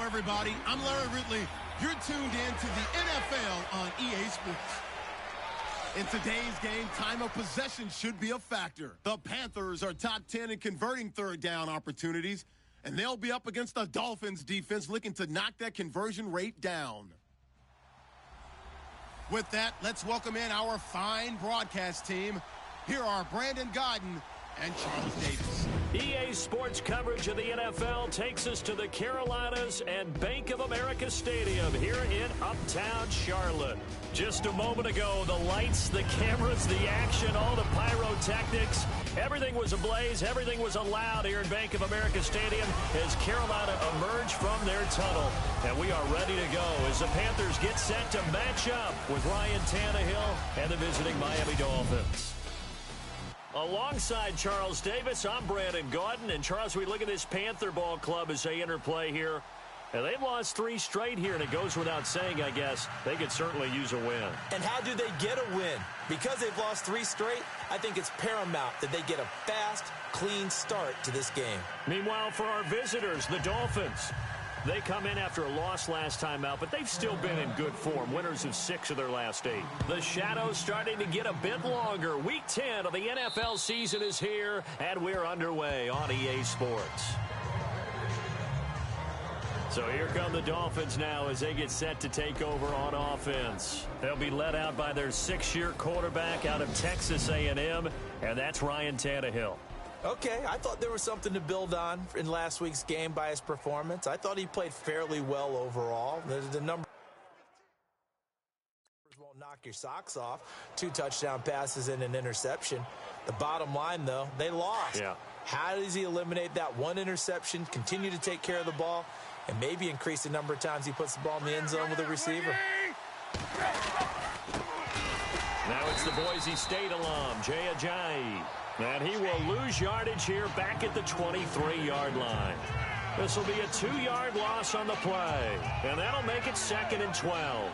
everybody. I'm Larry Ridley. You're tuned in to the NFL on EA Sports. In today's game, time of possession should be a factor. The Panthers are top 10 in converting third down opportunities, and they'll be up against the Dolphins defense looking to knock that conversion rate down. With that, let's welcome in our fine broadcast team. Here are Brandon Godden and Charles Davis. EA Sports coverage of the NFL takes us to the Carolinas and Bank of America Stadium here in Uptown Charlotte. Just a moment ago, the lights, the cameras, the action, all the pyrotechnics, everything was ablaze, everything was allowed here in Bank of America Stadium as Carolina emerged from their tunnel. And we are ready to go as the Panthers get set to match up with Ryan Tannehill and the visiting Miami Dolphins. Alongside Charles Davis, I'm Brandon Gaudin. And Charles, we look at this Panther ball club as they interplay here. And they've lost 3 straight here, and it goes without saying, I guess, they could certainly use a win. And how do they get a win? Because they've lost 3 straight, I think it's paramount that they get a fast, clean start to this game. Meanwhile, for our visitors, the Dolphins, they come in after a loss last time out, but they've still been in good form, winners of 6 of their last 8. The shadows starting to get a bit longer. Week 10 of the NFL season is here, and we're underway on EA Sports. So here come the Dolphins now as they get set to take over on offense. They'll be led out by their 6-year quarterback out of Texas A&M, and that's Ryan Tannehill. Okay, I thought there was something to build on in last week's game by his performance. I thought he played fairly well overall. The numbers won't knock your socks off. 2 touchdown passes and an interception. The bottom line, though, they lost. Yeah. How does he eliminate that 1 interception, continue to take care of the ball, and maybe increase the number of times he puts the ball in the end zone with a receiver? Now it's the Boise State alum, Jay Ajayi. And he will lose yardage here back at the 23-yard line. This will be a 2-yard loss on the play. And that'll make it 2nd and 12.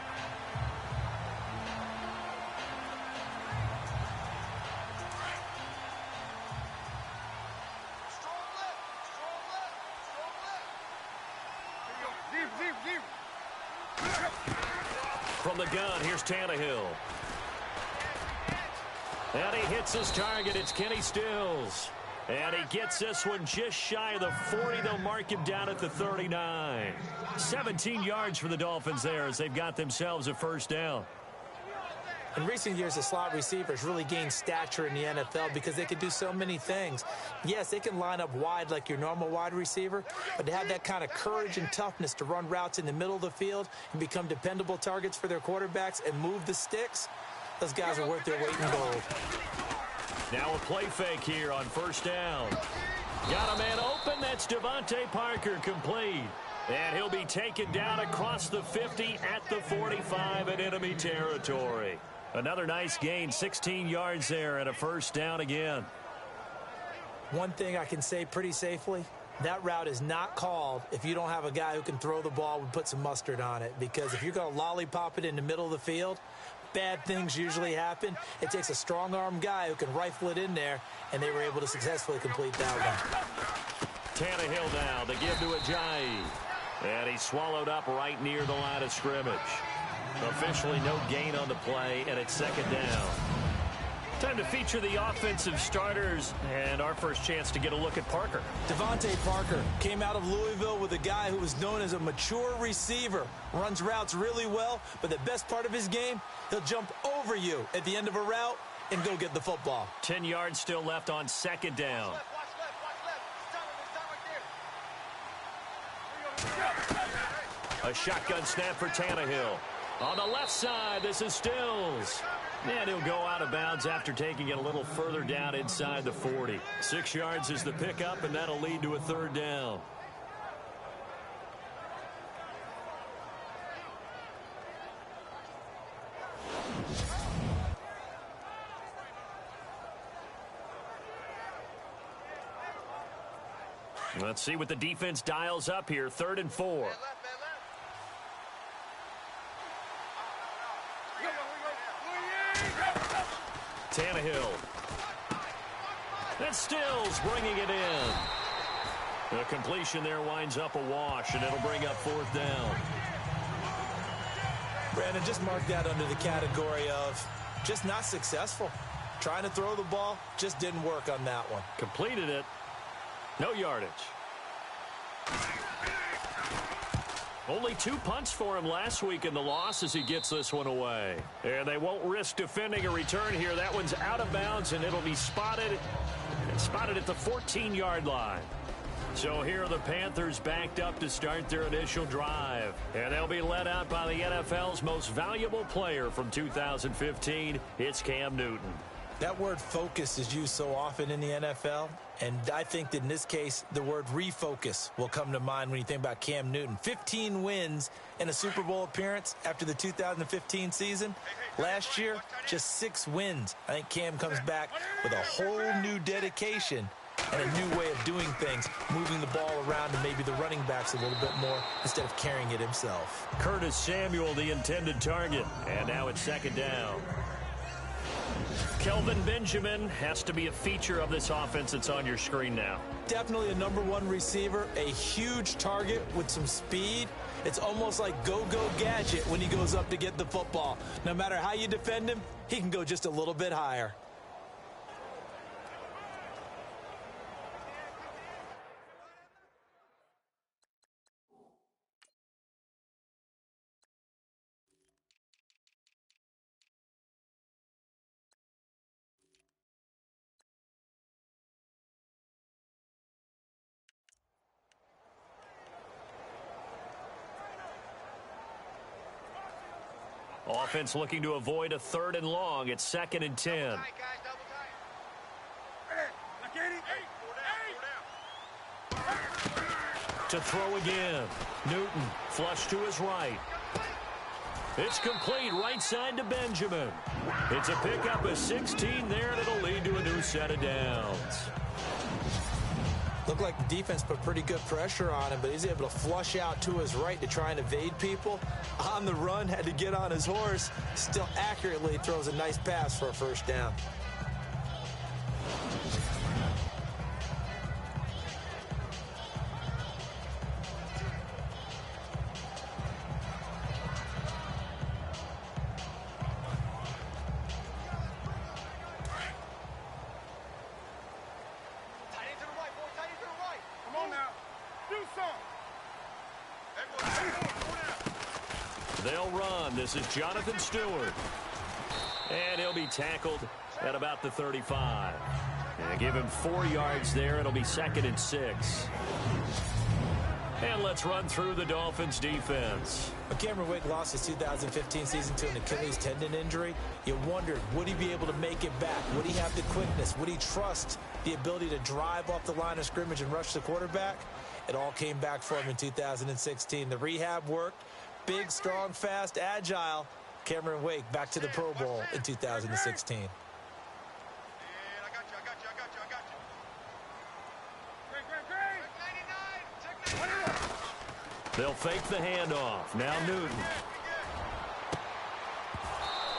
From the gun, here's Tannehill. And he hits his target. It's Kenny Stills. And he gets this one just shy of the 40. They'll mark him down at the 39. 17 yards for the Dolphins there as they've got themselves a first down. In recent years, the slot receivers really gained stature in the NFL because they can do so many things. Yes, they can line up wide like your normal wide receiver, but to have that kind of courage and toughness to run routes in the middle of the field and become dependable targets for their quarterbacks and move the sticks, those guys are worth their weight in gold. Now a play fake here on first down. Got a man open. That's Devontae Parker, complete. And he'll be taken down across the 50 at the 45 in enemy territory. Another nice gain, 16 yards there and a first down again. One thing I can say pretty safely, that route is not called if you don't have a guy who can throw the ball and put some mustard on it. Because if you're going to lollipop it in the middle of the field, bad things usually happen. It takes a strong-arm guy who can rifle it in there, and they were able to successfully complete that one. Tannehill now, they give to Ajayi. And he swallowed up right near the line of scrimmage. Officially no gain on the play, and it's 2nd down. Time to feature the offensive starters, and our first chance to get a look at Parker. Devontae Parker came out of Louisville with a guy who was known as a mature receiver. Runs routes really well, but the best part of his game, he'll jump over you at the end of a route and go get the football. 10 yards still left on 2nd down. A shotgun snap for Tannehill. On the left side, this is Stills. And he'll go out of bounds after taking it a little further down inside the 40. 6 yards is the pickup, and that'll lead to a 3rd down. Let's see what the defense dials up here. 3rd and 4. Tannehill. That's Stills bringing it in. The completion there winds up a wash, and it'll bring up 4th down. Brandon, just mark that under the category of just not successful. Trying to throw the ball, just didn't work on that one. Completed it. No yardage. Only 2 punts for him last week in the loss as he gets this one away. And they won't risk defending a return here. That one's out of bounds, and it'll be spotted at the 14-yard line. So here are the Panthers backed up to start their initial drive. And they'll be led out by the NFL's most valuable player from 2015. It's Cam Newton. That word focus is used so often in the NFL, and I think that in this case, the word refocus will come to mind when you think about Cam Newton. 15 wins in a Super Bowl appearance after the 2015 season. Last year, just 6 wins. I think Cam comes back with a whole new dedication and a new way of doing things, moving the ball around and maybe the running backs a little bit more instead of carrying it himself. Curtis Samuel, the intended target, and now it's 2nd down. Kelvin Benjamin has to be a feature of this offense that's on your screen now. Definitely a #1 receiver, a huge target with some speed. It's almost like go-go gadget when he goes up to get the football. No matter how you defend him, he can go just a little bit higher. Offense looking to avoid a 3rd and long. It's 2nd and 10. To throw again. Newton flush to his right. It's complete right side to Benjamin. It's a pickup of 16 there, and it'll lead to a new set of downs. Looked like the defense put pretty good pressure on him, but he's able to flush out to his right to try and evade people. On the run, had to get on his horse. Still accurately throws a nice pass for a 1st down. They'll run. This is Jonathan Stewart. And he'll be tackled at about the 35. And give him 4 yards there. It'll be 2nd and 6. And let's run through the Dolphins defense. When Cameron Wake lost his 2015 season to an Achilles tendon injury, you wondered, would he be able to make it back? Would he have the quickness? Would he trust the ability to drive off the line of scrimmage and rush the quarterback? It all came back for him in 2016. The rehab worked. Big, strong, fast, agile. Cameron Wake back to the Pro Bowl in 2016. They'll fake the handoff. Now Newton.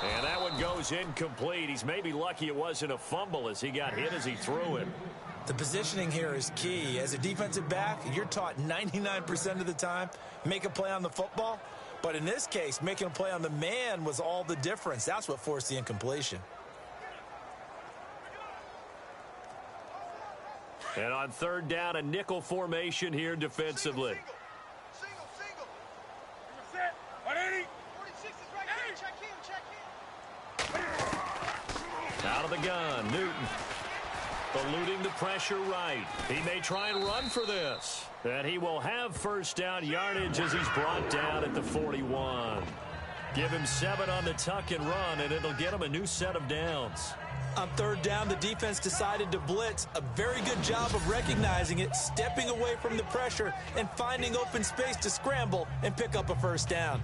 And that one goes incomplete. He's maybe lucky it wasn't a fumble as he got hit as he threw it. The positioning here is key. As a defensive back, you're taught 99% of the time, make a play on the football. But in this case, making a play on the man was all the difference. That's what forced the incompletion. And on 3rd down, a nickel formation here defensively. Single. Set. 180. 46 is right here. Check in. Out of the gun, Newton. Eluding the pressure right. He may try and run for this. And he will have 1st down yardage as he's brought down at the 41. Give him 7 on the tuck and run, and it'll get him a new set of downs. On 3rd down, the defense decided to blitz. A very good job of recognizing it, stepping away from the pressure, and finding open space to scramble and pick up a 1st down.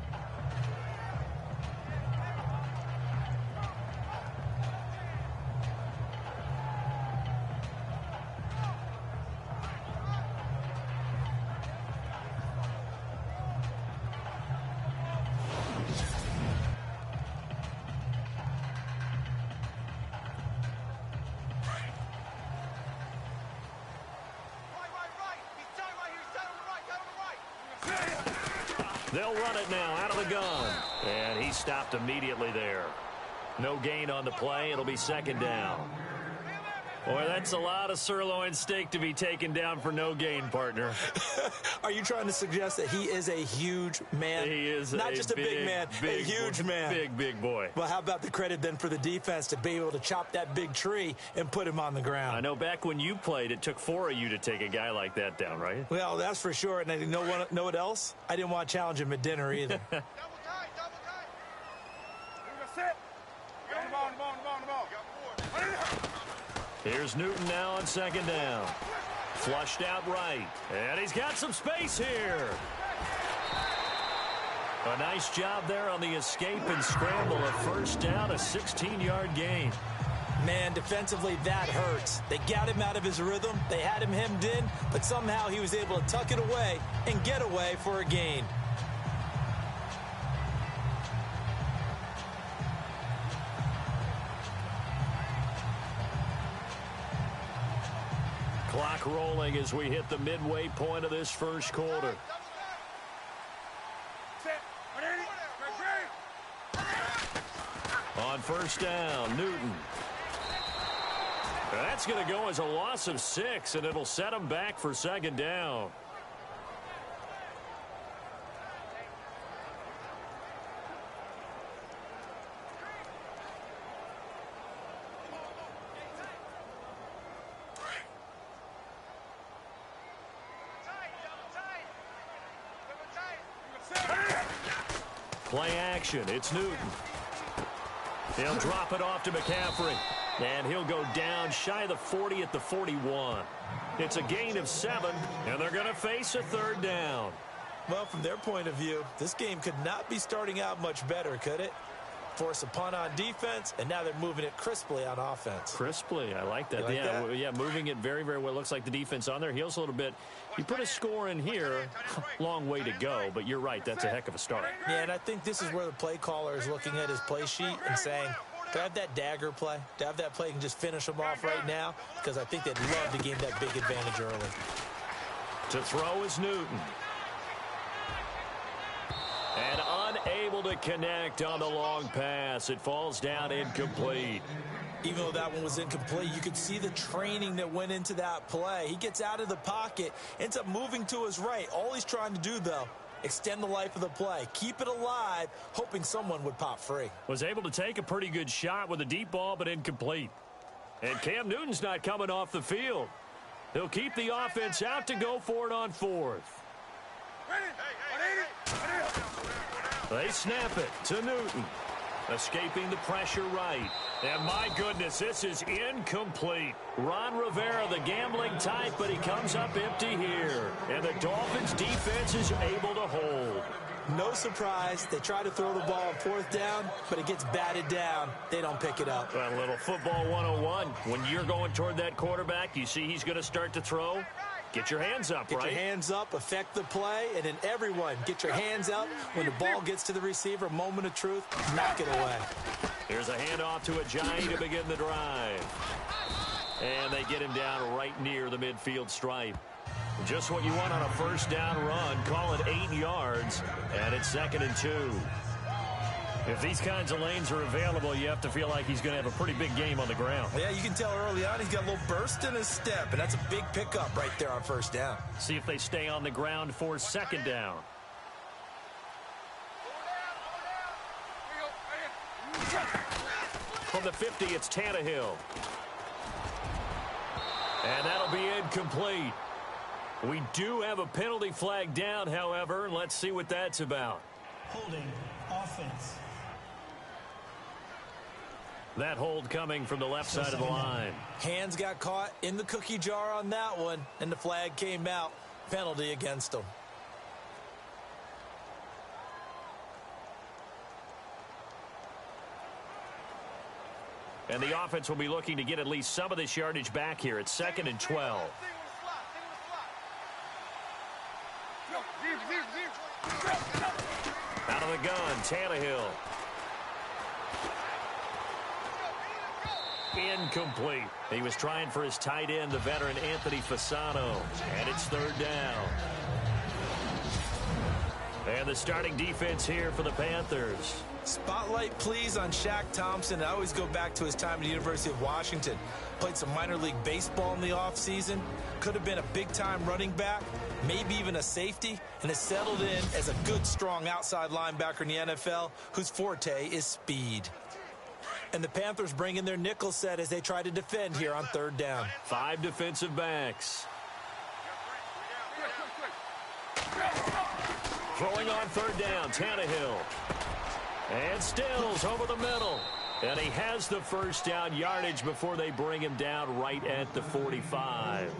They'll run it now out of the gun. And he stopped immediately there. No gain on the play. It'll be second down. Boy, that's a lot of sirloin steak to be taken down for no gain, partner. Are you trying to suggest that he is a huge man? He is not just a big man, a huge man. Big boy. Well, how about the credit then for the defense to be able to chop that big tree and put him on the ground? I know back when you played, it took 4 of you to take a guy like that down, right? Well, that's for sure. And you know what else? I didn't want to challenge him at dinner either. Double tight. Set. Get on the ball, the ball. Here's Newton now on second down. Flushed out right. And he's got some space here. A nice job there on the escape and scramble. A first down, a 16-yard gain. Man, defensively, that hurts. They got him out of his rhythm. They had him hemmed in, but somehow he was able to tuck it away and get away for a gain. Clock rolling as we hit the midway point of this first quarter. On first down, Newton. That's going to go as a loss of 6, and it'll set him back for second down. Play action. It's Newton. He'll drop it off to McCaffrey. And he'll go down shy of the 40 at the 41. It's a gain of 7, and they're going to face a third down. Well, from their point of view, this game could not be starting out much better, could it? Force a punt on defense, and now they're moving it crisply on offense. Crisply, I like that. You like that? Yeah, moving it very, very well. Looks like the defense on their heels a little bit. You put a score in here, long way to go, but you're right, that's a heck of a start. Yeah, and I think this is where the play caller is looking at his play sheet and saying, do I have that dagger play? Do I have that play and just finish them off right now? Because I think they'd love to gain that big advantage early. To throw is Newton. And unable to connect on the long pass. It falls down incomplete. Even though that one was incomplete, you could see the training that went into that play. He gets out of the pocket, ends up moving to his right. All he's trying to do, though, extend the life of the play. Keep it alive, hoping someone would pop free. Was able to take a pretty good shot with a deep ball, but incomplete. And Cam Newton's not coming off the field. He'll keep the offense out to go for it on 4th. They snap it to Newton. Escaping the pressure right. And my goodness, this is incomplete. Ron Rivera, the gambling type, but he comes up empty here. And the Dolphins defense is able to hold. No surprise. They try to throw the ball on 4th down, but it gets batted down. They don't pick it up. Well, a little football 101. When you're going toward that quarterback, you see he's going to start to throw. Get your hands up, right? Get your hands up, affect the play, and then everyone get your hands up. When the ball gets to the receiver, moment of truth, knock it away. Here's a handoff to Ajayi to begin the drive. And they get him down right near the midfield stripe. Just what you want on a first down run. Call it 8 yards, and it's 2nd and 2. If these kinds of lanes are available, you have to feel like he's going to have a pretty big game on the ground. Yeah, you can tell early on he's got a little burst in his step, and that's a big pickup right there on first down. See if they stay on the ground for second down. From the 50, it's Tannehill. And that'll be incomplete. We do have a penalty flag down, however. Let's see what that's about. Holding offense. That hold coming from the left side of the line. Hands got caught in the cookie jar on that one, and the flag came out. Penalty against them. And the offense will be looking to get at least some of this yardage back here. It's 2nd and 12. Out of the gun, Tannehill. Incomplete. He was trying for his tight end, the veteran Anthony Fasano. And it's 3rd down. And the starting defense here for the Panthers. Spotlight, please, on Shaq Thompson. I always go back to his time at the University of Washington. Played some minor league baseball in the offseason. Could have been a big-time running back, maybe even a safety, and has settled in as a good, strong outside linebacker in the NFL whose forte is speed. And the Panthers bring in their nickel set as they try to defend here on third down. 5 defensive backs. Throwing on third down, Tannehill. And Stills over the middle. And he has the first down yardage before they bring him down right at the 45.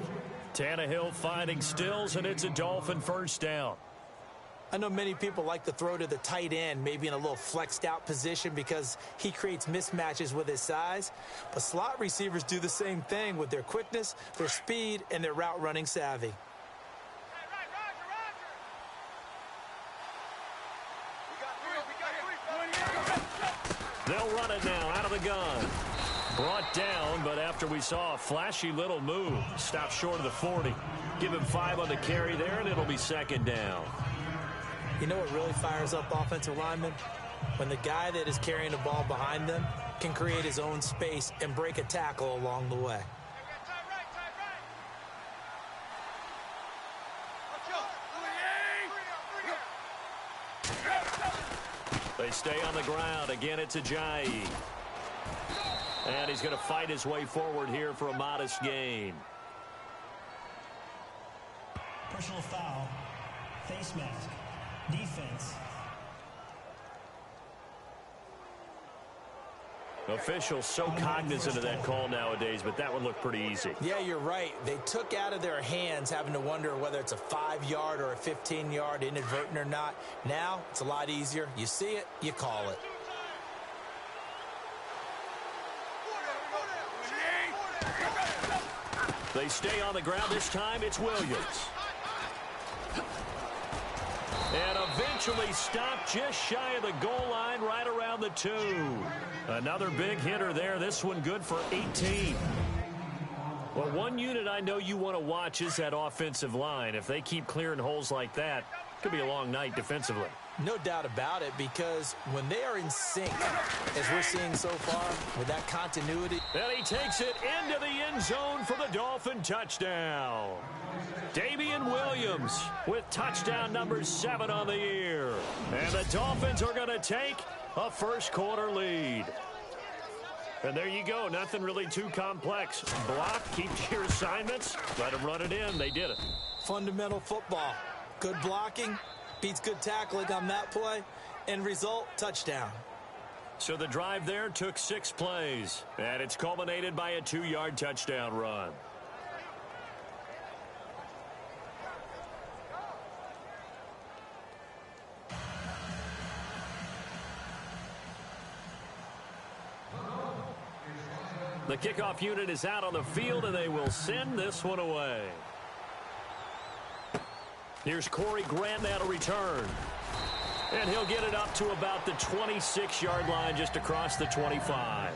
Tannehill finding Stills, and it's a Dolphin first down. I know many people like to throw to the tight end, maybe in a little flexed out position because he creates mismatches with his size. But slot receivers do the same thing with their quickness, their speed, and their route running savvy. They'll run it now out of the gun. Brought down, but after we saw a flashy little move, stopped short of the 40. Give him 5 on the carry there, and it'll be second down. You know what really fires up offensive linemen? When the guy that is carrying the ball behind them can create his own space and break a tackle along the way. They stay on the ground. Again, it's Ajayi. And he's going to fight his way forward here for a modest gain. Personal foul. Face mask. Defense. Officials so cognizant of that call nowadays, but that would look pretty easy. Yeah, you're right. They took out of their hands having to wonder whether it's a 5-yard or a 15-yard inadvertent or not. Now, it's a lot easier. You see it, you call it. They stay on the ground. This time, it's Williams. And eventually stopped just shy of the goal line right around the 2. Another big hitter there. This one good for 18. Well, one unit I know you want to watch is that offensive line. If they keep clearing holes like that, it could be a long night defensively. No doubt about it, because when they are in sync, as we're seeing so far, with that continuity. And he takes it into the end zone for the Dolphin touchdown. Damian Williams with touchdown number 7 on the year. And the Dolphins are going to take a first-quarter lead. And there you go. Nothing really too complex. Block, keep to your assignments, let them run it in. They did it. Fundamental football. Good blocking beats good tackling on that play. End result, touchdown. So the drive there took 6 plays, and it's culminated by a 2-yard touchdown run. The kickoff unit is out on the field, and they will send this one away. Here's Corey Grant now to return. And he'll get it up to about the 26-yard line, just across the 25.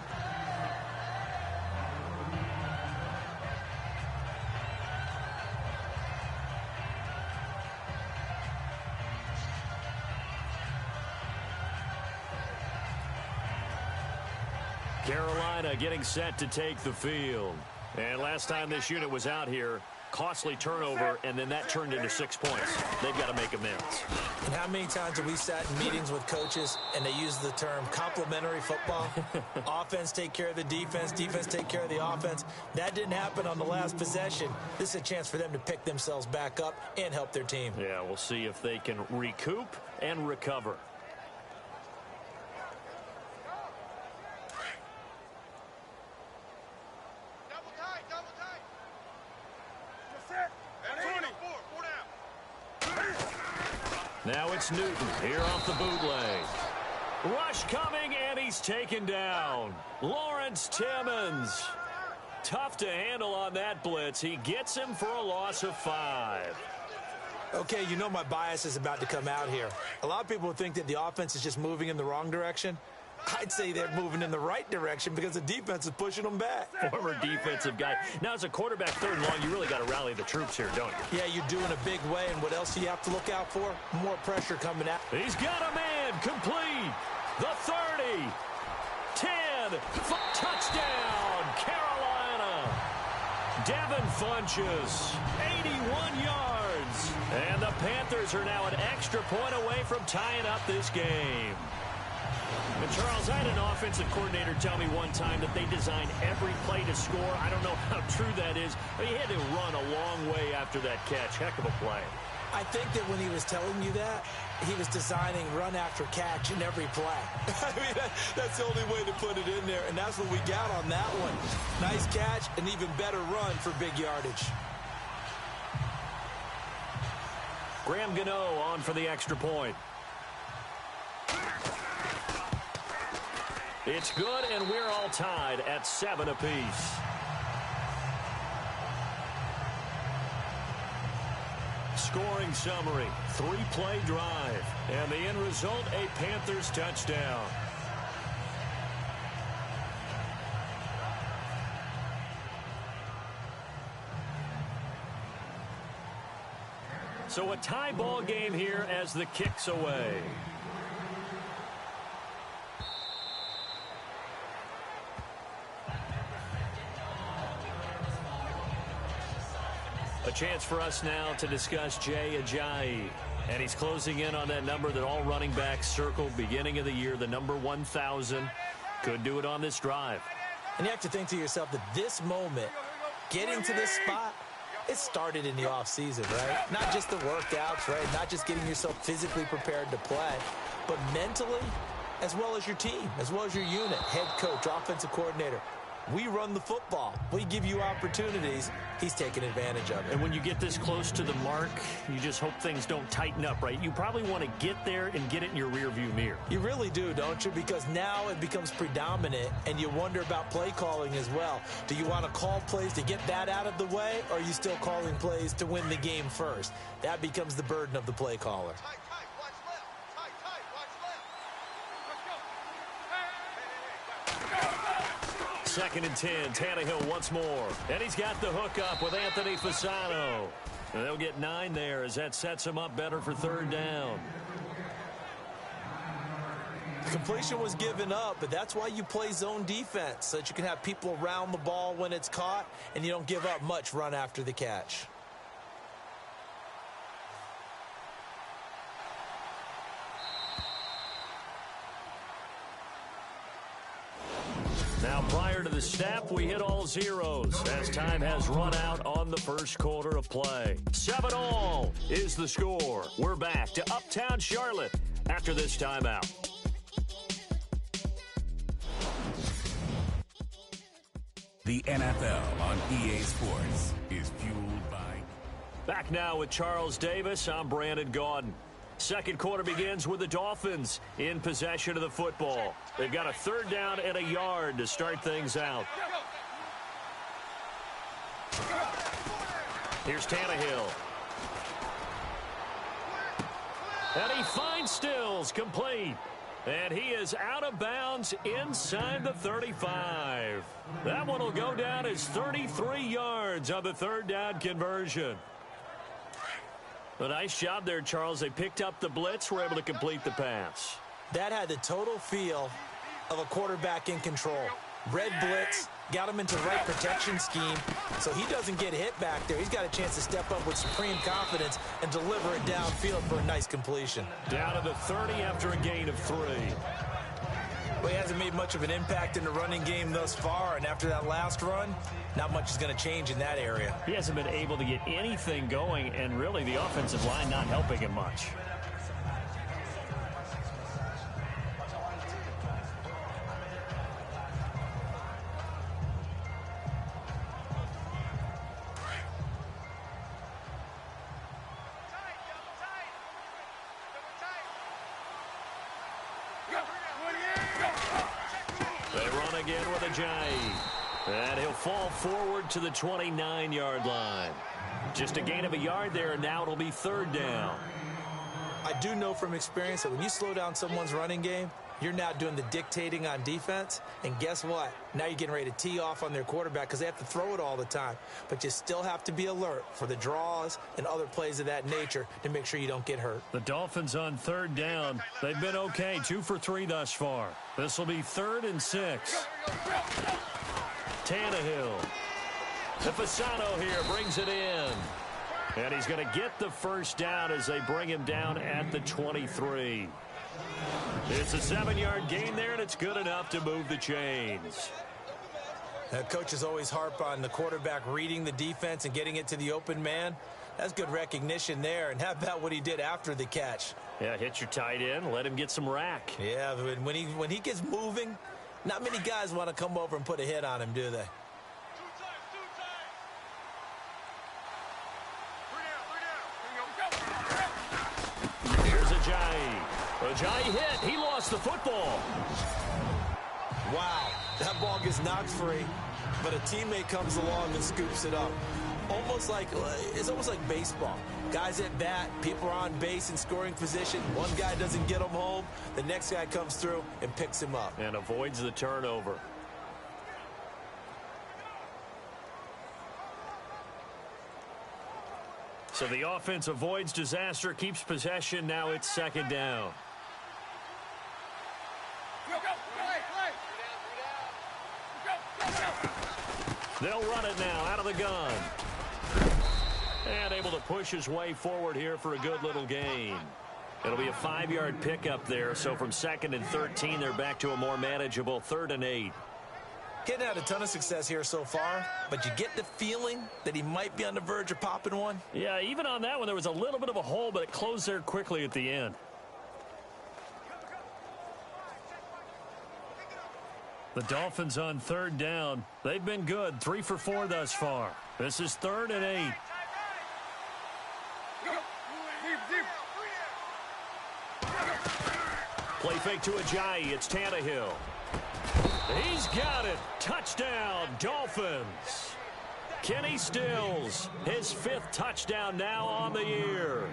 Carolina getting set to take the field. And last time this unit was out here, costly turnover, and then that turned into 6 points. They've got to make amends. And how many times have we sat in meetings with coaches and they use the term complementary football? Offense take care of the defense, defense take care of the offense. That didn't happen on the last possession. This is a chance for them to pick themselves back up and help their team. Yeah, we'll see if they can recoup and recover. Now it's Newton here off the bootleg. Rush coming, and he's taken down. Lawrence Timmons. Tough to handle on that blitz. He gets him for a loss of 5. Okay, you know my bias is about to come out here. A lot of people think that the offense is just moving in the wrong direction. I'd say they're moving in the right direction because the defense is pushing them back. Former defensive guy. Now, as a quarterback, third and long, you really got to rally the troops here, don't you? Yeah, you do in a big way. And what else do you have to look out for? More pressure coming out. He's got a man complete. The 30. 10. Touchdown, Carolina. Devin Funches, 81 yards. And the Panthers are now an extra point away from tying up this game. And Charles, I had an offensive coordinator tell me one time that they designed every play to score. I don't know how true that is, but he had to run a long way after that catch. Heck of a play. I think that when he was telling you that, he was designing run after catch in every play. I mean, that's the only way to put it in there, and that's what we got on that one. Nice catch, an even better run for big yardage. Graham Gano on for the extra point. It's good, and we're all tied at 7 apiece. Scoring summary, 3-play drive, and the end result, a Panthers touchdown. So a tie ball game here as the kick's away. A chance for us now to discuss Jay Ajayi. And he's closing in on that number that all running backs circled beginning of the year, the number 1,000. Could do it on this drive. And you have to think to yourself that this moment, getting to this spot, it started in the offseason, right? Not just the workouts, right? Not just getting yourself physically prepared to play, but mentally, as well as your team, as well as your unit, head coach, offensive coordinator. We run the football. We give you opportunities. He's taking advantage of it. And when you get this close to the mark, you just hope things don't tighten up, right? You probably want to get there and get it in your rearview mirror. You really do, don't you? Because now it becomes predominant, and you wonder about play calling as well. Do you want to call plays to get that out of the way, or are you still calling plays to win the game first? That becomes the burden of the play caller. Second and 10, Tannehill once more. And he's got the hook up with Anthony Fasano. And they'll get 9 there as that sets him up better for third down. The completion was given up, but that's why you play zone defense, so that you can have people around the ball when it's caught, and you don't give up much run after the catch. Now, prior to the snap, we hit all zeros as time has run out on the first quarter of play. 7-all is the score. We're back to Uptown Charlotte after this timeout. The NFL on EA Sports is fueled by... Back now with Charles Davis. I'm Brandon Gaudin. Second quarter begins with the Dolphins in possession of the football. They've got a third down and a yard to start things out. Here's Tannehill. And he finds Stills complete. And he is out of bounds inside the 35. That one will go down as 33 yards on the third down conversion. A nice job there, Charles. They picked up the blitz, were able to complete the pass. That had the total feel of a quarterback in control. Red blitz, got him into the right protection scheme, so he doesn't get hit back there. He's got a chance to step up with supreme confidence and deliver it downfield for a nice completion. Down to the 30 after a gain of 3. Well, he hasn't made much of an impact in the running game thus far, and after that last run, not much is going to change in that area. He hasn't been able to get anything going, and really the offensive line not helping him much. Again with Ajayi. And he'll fall forward to the 29-yard line. Just a gain of a yard there, and now it'll be third down. I do know from experience that when you slow down someone's running game, You're now doing the dictating on defense, and guess what? Now you're getting ready to tee off on their quarterback because they have to throw it all the time. But you still have to be alert for the draws and other plays of that nature to make sure you don't get hurt. The Dolphins on third down. They've been okay, 2 for 3 thus far. This will be 3rd and 6. Tannehill. Fasano here brings it in. And he's going to get the first down as they bring him down at the 23. It's a 7-yard gain there, and it's good enough to move the chains. Coaches always harp on the quarterback reading the defense and getting it to the open man. That's good recognition there. And how about what he did after the catch? Yeah, hit your tight end, let him get some rack. Yeah, when he gets moving, not many guys want to come over and put a hit on him, do they? Ajayi hit. He lost the football. Wow. That ball gets knocked free, but a teammate comes along and scoops it up. It's almost like baseball. Guys at bat, people are on base in scoring position. One guy doesn't get him home. The next guy comes through and picks him up. And avoids the turnover. So the offense avoids disaster, keeps possession. Now it's 2nd down. They'll run it now out of the gun. And able to push his way forward here for a good little gain. It'll be a 5-yard pickup there. So from 2nd and 13, they're back to a more manageable 3rd and 8. Getting out a ton of success here so far, but you get the feeling that he might be on the verge of popping one. Yeah, even on that one, there was a little bit of a hole, but it closed there quickly at the end. The Dolphins on 3rd down. They've been good, 3 for 4 thus far. This is 3rd and 8. Play fake to Ajayi. It's Tannehill. He's got it. Touchdown, Dolphins. Kenny Stills, his 5th touchdown now on the year.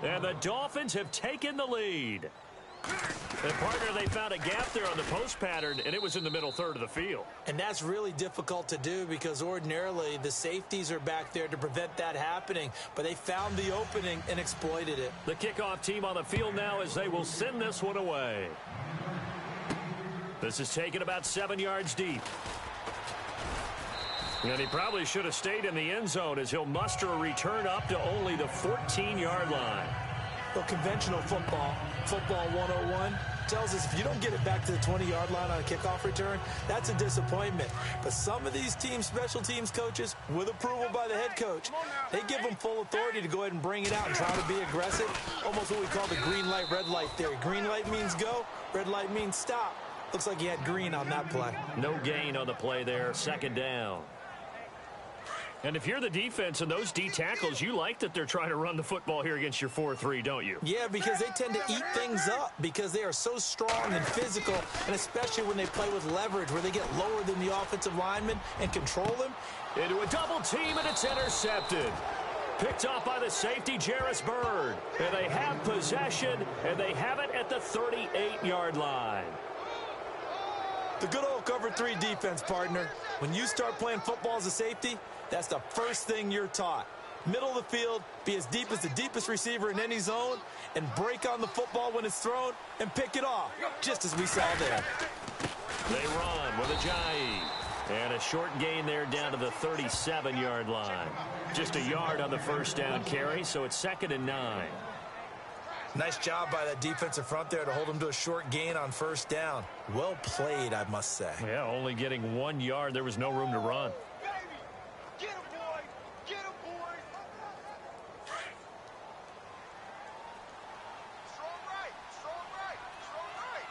And the Dolphins have taken the lead. And partner, they found a gap there on the post pattern, and it was in the middle 3rd of the field. And that's really difficult to do because ordinarily the safeties are back there to prevent that happening. But they found the opening and exploited it. The kickoff team on the field now as they will send this one away. This is taken about 7 yards deep. And he probably should have stayed in the end zone as he'll muster a return up to only the 14-yard line. Well, conventional football 101, tells us if you don't get it back to the 20-yard line on a kickoff return, that's a disappointment. But some of these teams, special teams coaches, with approval by the head coach, they give them full authority to go ahead and bring it out and try to be aggressive. Almost what we call the green light, red light theory. Green light means go, red light means stop. Looks like he had green on that play. No gain on the play there, 2nd down. And if you're the defense and those D tackles, you like that they're trying to run the football here against your 4-3, don't you? Yeah, because they tend to eat things up because they are so strong and physical, and especially when they play with leverage where they get lower than the offensive linemen and control them. Into a double team, and it's intercepted. Picked off by the safety, Jarris Byrd. And they have possession, and they have it at the 38-yard line. The good old cover 3 defense, partner. When you start playing football as a safety, that's the first thing you're taught. Middle of the field, be as deep as the deepest receiver in any zone, and break on the football when it's thrown and pick it off, just as we saw there. They run with Ajayi. And a short gain there down to the 37-yard line. Just a yard on the first down carry, so it's 2nd and 9. Nice job by that defensive front there to hold him to a short gain on first down. Well played, I must say. Yeah, only getting 1 yard. There was no room to run. Get him, boy! Get him, boy! Strong right! Strong right! Strong right!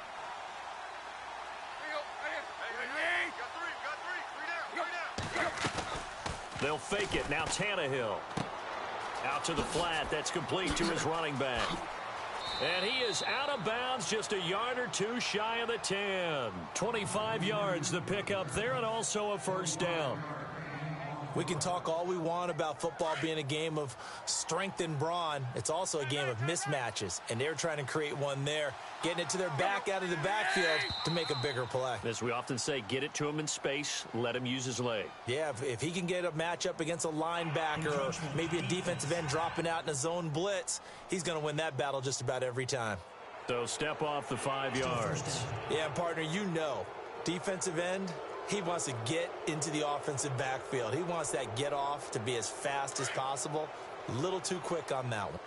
There you go. Hey, got 3. 3 down. They'll fake it. Now Tannehill. Out to the flat. That's complete to his running back. And he is out of bounds, just a yard or two shy of the 10. 25 yards the pickup there, and also a first down. We can talk all we want about football being a game of strength and brawn. It's also a game of mismatches, and they're trying to create one there, getting it to their back out of the backfield to make a bigger play. As we often say, get it to him in space, let him use his leg. Yeah, if he can get a matchup against a linebacker or maybe a defensive end dropping out in a zone blitz, he's going to win that battle just about every time. So step off the 5 yards. Yeah, partner, you know, defensive end, he wants to get into the offensive backfield. He wants that get off to be as fast as possible. A little too quick on that one.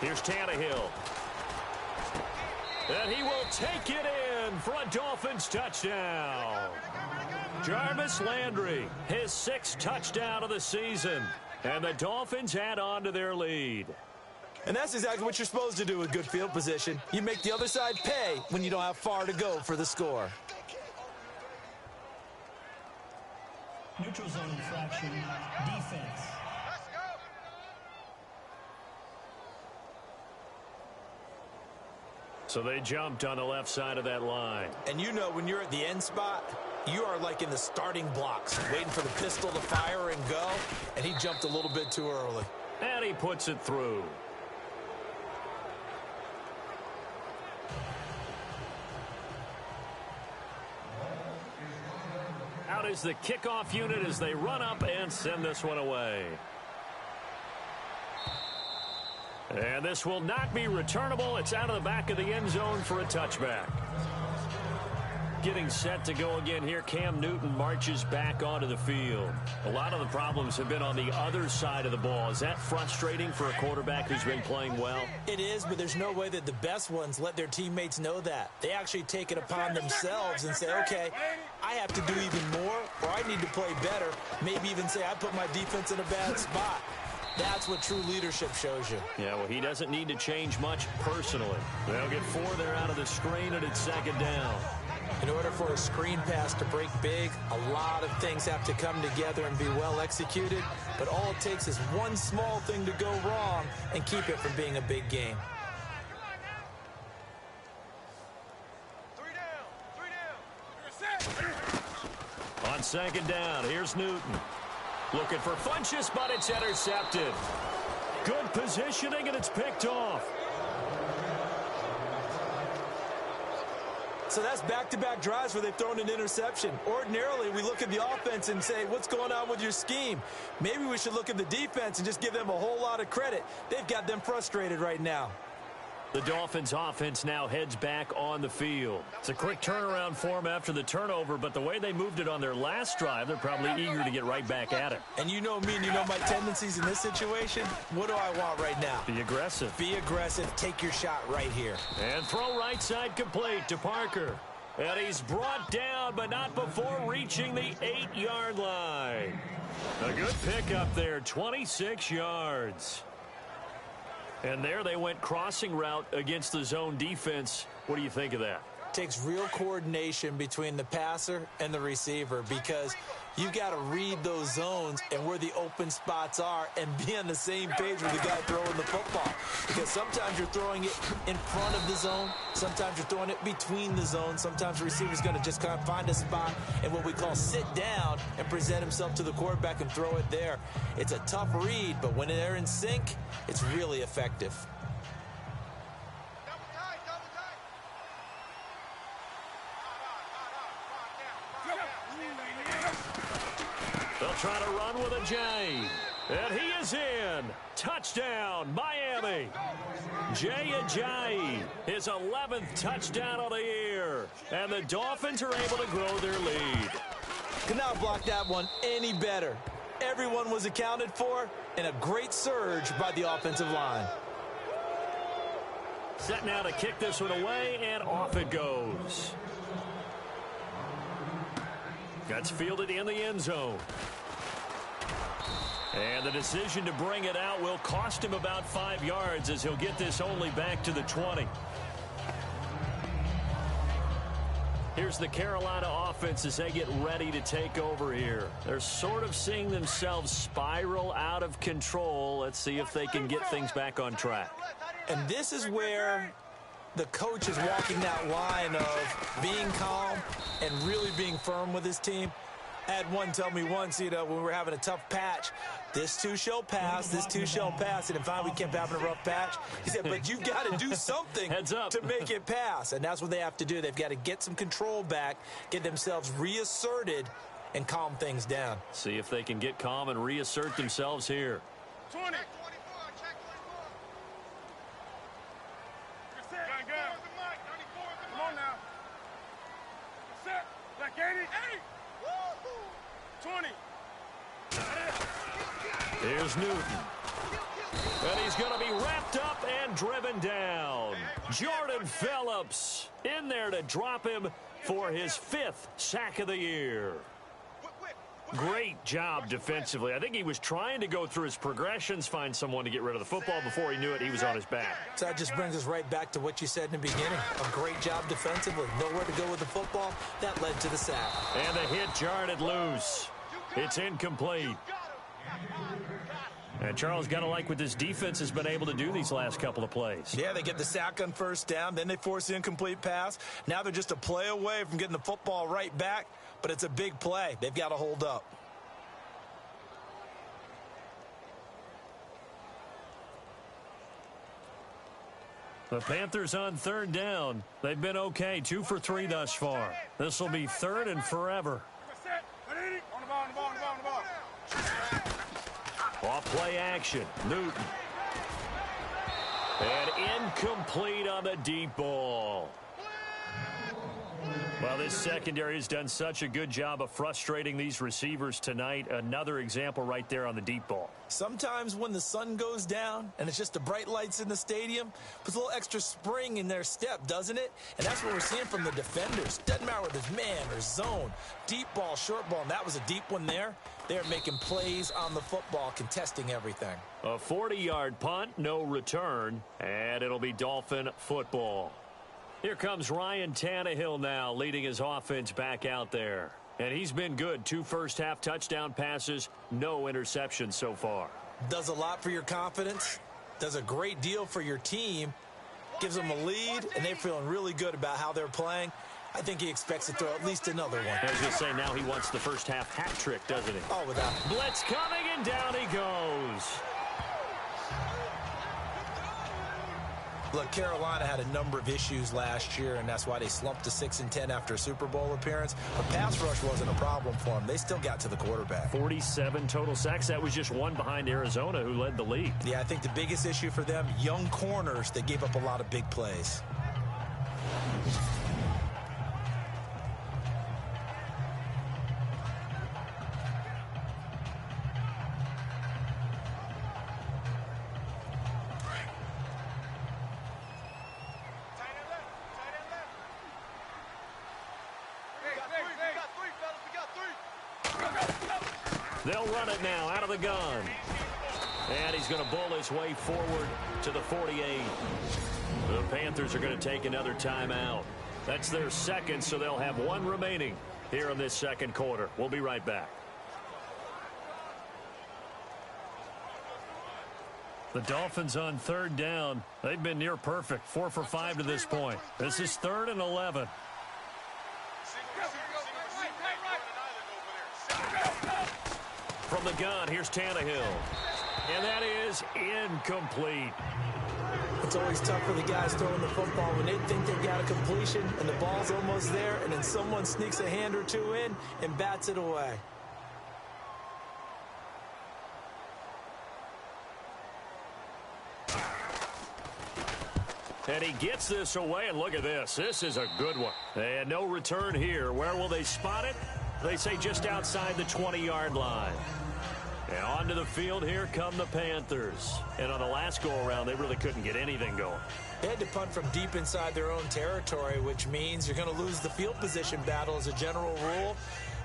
Here's Tannehill. And he will take it in for a Dolphins touchdown. Jarvis Landry, his 6th touchdown of the season. And the Dolphins add on to their lead. And that's exactly what you're supposed to do with good field position. You make the other side pay when you don't have far to go for the score. Neutral zone infraction, defense. So they jumped on the left side of that line. And you know when you're at the end spot, you are like in the starting blocks, waiting for the pistol to fire and go, and he jumped a little bit too early. And he puts it through. Out is the kickoff unit as they run up and send this one away. And this will not be returnable. It's out of the back of the end zone for a touchback. Getting set to go again here, Cam Newton marches back onto the field. A lot of the problems have been on the other side of the ball. Is that frustrating for a quarterback who's been playing well? It is, but there's no way that the best ones let their teammates know that. They actually take it upon themselves and say, okay, I have to do even more, or I need to play better. Maybe even say, I put my defense in a bad spot. That's what true leadership shows you. Yeah, well, he doesn't need to change much personally. They'll get 4 there out of the screen, and it's 2nd down. In order for a screen pass to break big, a lot of things have to come together and be well executed. But all it takes is one small thing to go wrong and keep it from being a big game. 3 down. 3 down. On 2nd down, here's Newton. Looking for Funchess, but it's intercepted. Good positioning, and it's picked off. So that's back-to-back drives where they've thrown an interception. Ordinarily, we look at the offense and say, what's going on with your scheme? Maybe we should look at the defense and just give them a whole lot of credit. They've got them frustrated right now. The Dolphins offense now heads back on the field. It's a quick turnaround for them after the turnover, but the way they moved it on their last drive, they're probably eager to get right back at it. And you know me and you know my tendencies in this situation. What do I want right now? Be aggressive. Be aggressive. Take your shot right here. And throw right side complete to Parker. And he's brought down, but not before reaching the 8-yard line. A good pickup there, 26 yards. And there they went crossing route against the zone defense. What do you think of that? Takes real coordination between the passer and the receiver because you've got to read those zones and where the open spots are and be on the same page with the guy throwing the football. Because sometimes you're throwing it in front of the zone. Sometimes you're throwing it between the zones. Sometimes the receiver's going to just kind of find a spot and what we call sit down and present himself to the quarterback and throw it there. It's a tough read, but when they're in sync, it's really effective. They'll try to run with a J. And he is in. Touchdown, Miami. Jay Ajayi, his 11th touchdown of the year. And the Dolphins are able to grow their lead. Could not block that one any better. Everyone was accounted for, and a great surge by the offensive line. Set now to kick this one away, and off it goes. That's fielded in the end zone. And the decision to bring it out will cost him about 5 yards as he'll get this only back to the 20. Here's the Carolina offense as they get ready to take over here. They're sort of seeing themselves spiral out of control. Let's see if they can get things back on track. And this is where the coach is walking that line of being calm and really being firm with his team. I had one tell me once, when we were having a tough patch, this too shall pass, this too shall pass. And finally we kept having a rough patch. He said, but you've got to do something to make it pass. And that's what they have to do. They've got to get some control back, get themselves reasserted, and calm things down. See if they can get calm and reassert themselves here. 20. Check 24. Gun. Come on now. Set. Like 80. 20. Here's Newton. And he's going to be wrapped up and driven down. Jordan Phillips in there to drop him for his 5th sack of the year. Great job defensively. I think he was trying to go through his progressions, find someone to get rid of the football. Before he knew it, he was on his back. So that just brings us right back to what you said in the beginning. A great job defensively. Nowhere to go with the football. That led to the sack. And the hit jarred it loose. It's incomplete. And Charles, got to like what this defense has been able to do these last couple of plays. Yeah, they get the sack on first down. Then they force the incomplete pass. Now they're just a play away from getting the football right back. But it's a big play. They've got to hold up. The Panthers on 3rd down. They've been okay, 2 for 3 thus far. This will be 3rd and forever. On the ball. Off play action. Newton. And incomplete on the deep ball. Well, this secondary has done such a good job of frustrating these receivers tonight. Another example right there on the deep ball. Sometimes when the sun goes down and it's just the bright lights in the stadium, puts a little extra spring in their step, doesn't it? And that's what we're seeing from the defenders. Doesn't matter whether it's man or zone, deep ball, short ball, and that was a deep one there. They're making plays on the football, contesting everything. A 40-yard punt, no return, and it'll be Dolphin football. Here comes Ryan Tannehill now, leading his offense back out there. And he's been good. 2 first-half touchdown passes, no interceptions so far. Does a lot for your confidence, does a great deal for your team, gives them a lead, and they're feeling really good about how they're playing. I think he expects to throw at least another one. I was going to say, now he wants the first-half hat trick, doesn't he? Oh, without. Blitz coming, and down he goes. Look, Carolina had a number of issues last year, and that's why they slumped to 6-10 after a Super Bowl appearance. But pass rush wasn't a problem for them. They still got to the quarterback. 47 total sacks. That was just one behind Arizona, who led the league. Yeah, I think the biggest issue for them, young corners, they gave up a lot of big plays. They'll run it now out of the gun. And he's going to bull his way forward to the 48. The Panthers are going to take another timeout. That's their second, so they'll have one remaining here in this second quarter. We'll be right back. The Dolphins on 3rd down. They've been near perfect. 4 for 5 to this point. This is 3rd and 11. From the gun, here's Tannehill. And that is incomplete. It's always tough for the guys throwing the football when they think they've got a completion and the ball's almost there, and then someone sneaks a hand or two in and bats it away. And he gets this away, and look at this. This is a good one. And no return here. Where will they spot it? They say just outside the 20-yard line. And onto the field, here come the Panthers. And on the last go-around, they really couldn't get anything going. They had to punt from deep inside their own territory, which means you're going to lose the field position battle as a general rule.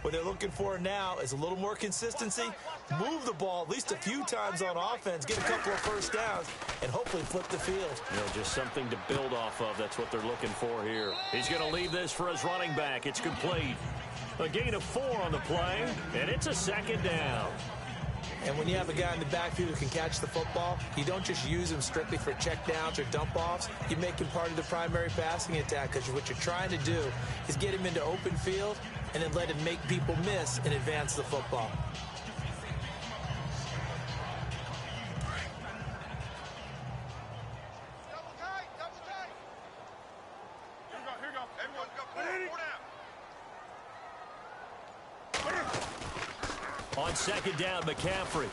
What they're looking for now is a little more consistency, move the ball at least a few times on offense, get a couple of first downs, and hopefully flip the field. You know, just something to build off of. That's what they're looking for here. He's going to leave this for his running back. It's complete. A gain of 4 on the play, and it's a second down. And when you have a guy in the backfield who can catch the football, you don't just use him strictly for checkdowns or dump-offs. You make him part of the primary passing attack, because what you're trying to do is get him into open field and then let him make people miss and advance the football. Double tight, double tight. Here we go. Everyone go. Four down. On second down, McCaffrey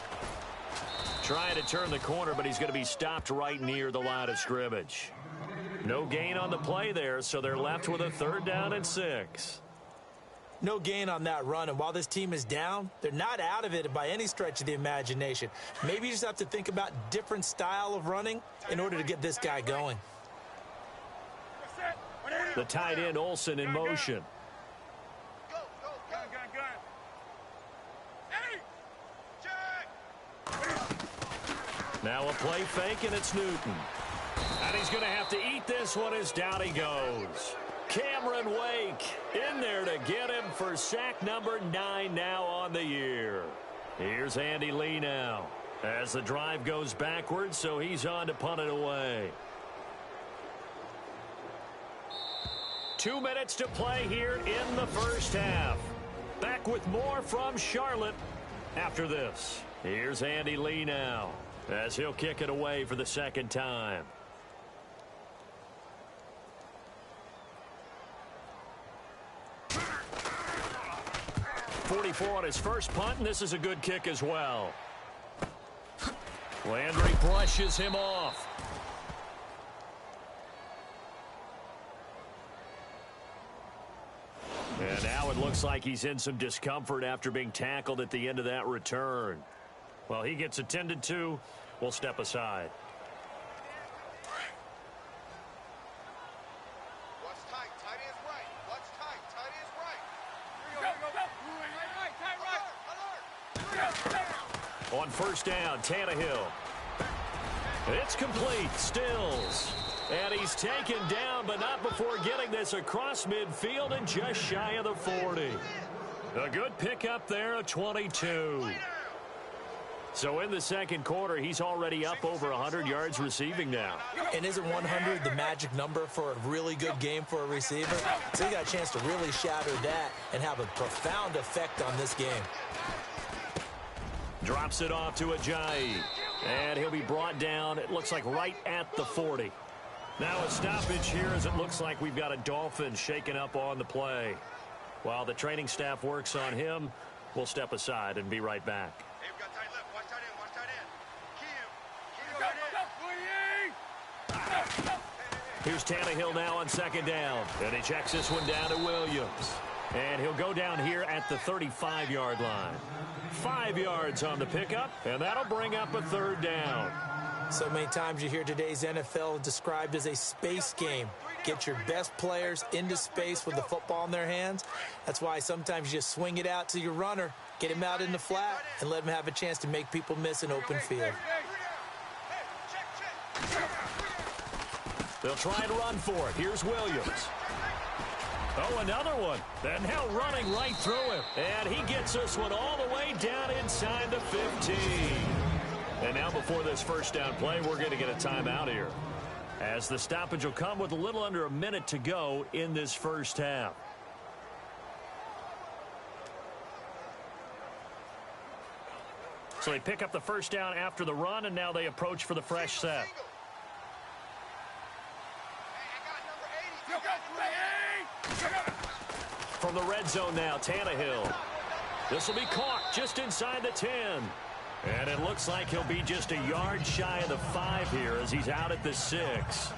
trying to turn the corner, but he's going to be stopped right near the line of scrimmage. No gain on the play there, so they're left with a 3rd down and 6. No gain on that run, and while this team is down, they're not out of it by any stretch of the imagination. Maybe you just have to think about different style of running in order to get this guy going. The tight end, Olsen, in motion. Go. Gun. Hey! Check! Now a play fake, and it's Newton. And he's going to have to eat this one as down he goes. Cameron Wake in there to get him for sack number 9 now on the year. Here's Andy Lee now as the drive goes backwards, so he's on to punt it away. 2 minutes to play here in the first half. Back with more from Charlotte after this. Here's Andy Lee now as he'll kick it away for the second time. 44 on his first punt, and this is a good kick as well. Landry brushes him off. And now it looks like he's in some discomfort after being tackled at the end of that return. Well, he gets attended to. We'll step aside. Watch tight. Tight end's right. Watch tight. Tight end's right. Go. Alert. On first down, Tannehill. It's complete. Stills. And he's taken down, but not before getting this across midfield and just shy of the 40. A good pickup there of 22. So in the second quarter, he's already up over 100 yards receiving now. And isn't 100 the magic number for a really good game for a receiver? So he got a chance to really shatter that and have a profound effect on this game. Drops it off to Ajayi. And he'll be brought down, it looks like right at the 40. Now a stoppage here as it looks like we've got a Dolphin shaken up on the play. While the training staff works on him, we'll step aside and be right back. Hey, we got tight left. Watch tight end. Watch tight end. Key him. Here's Tannehill now on second down. And he checks this one down to Williams. And he'll go down here at the 35-yard line. 5 yards on the pickup, and that'll bring up a 3rd down. So many times you hear today's NFL described as a space game. Get your best players into space with the football in their hands. That's why sometimes you just swing it out to your runner, get him out in the flat, and let him have a chance to make people miss an open field. They'll try and run for it. Here's Williams. Oh, another one. And now running right through him. And he gets this one all the way down inside the 15. And now before this first down play, we're going to get a timeout here, as the stoppage will come with a little under a minute to go in this first half. So they pick up the first down after the run, and now they approach for the fresh set. From the red zone now, Tannehill. This will be caught just inside the 10. And it looks like he'll be just a yard shy of the 5 here as he's out at the 6.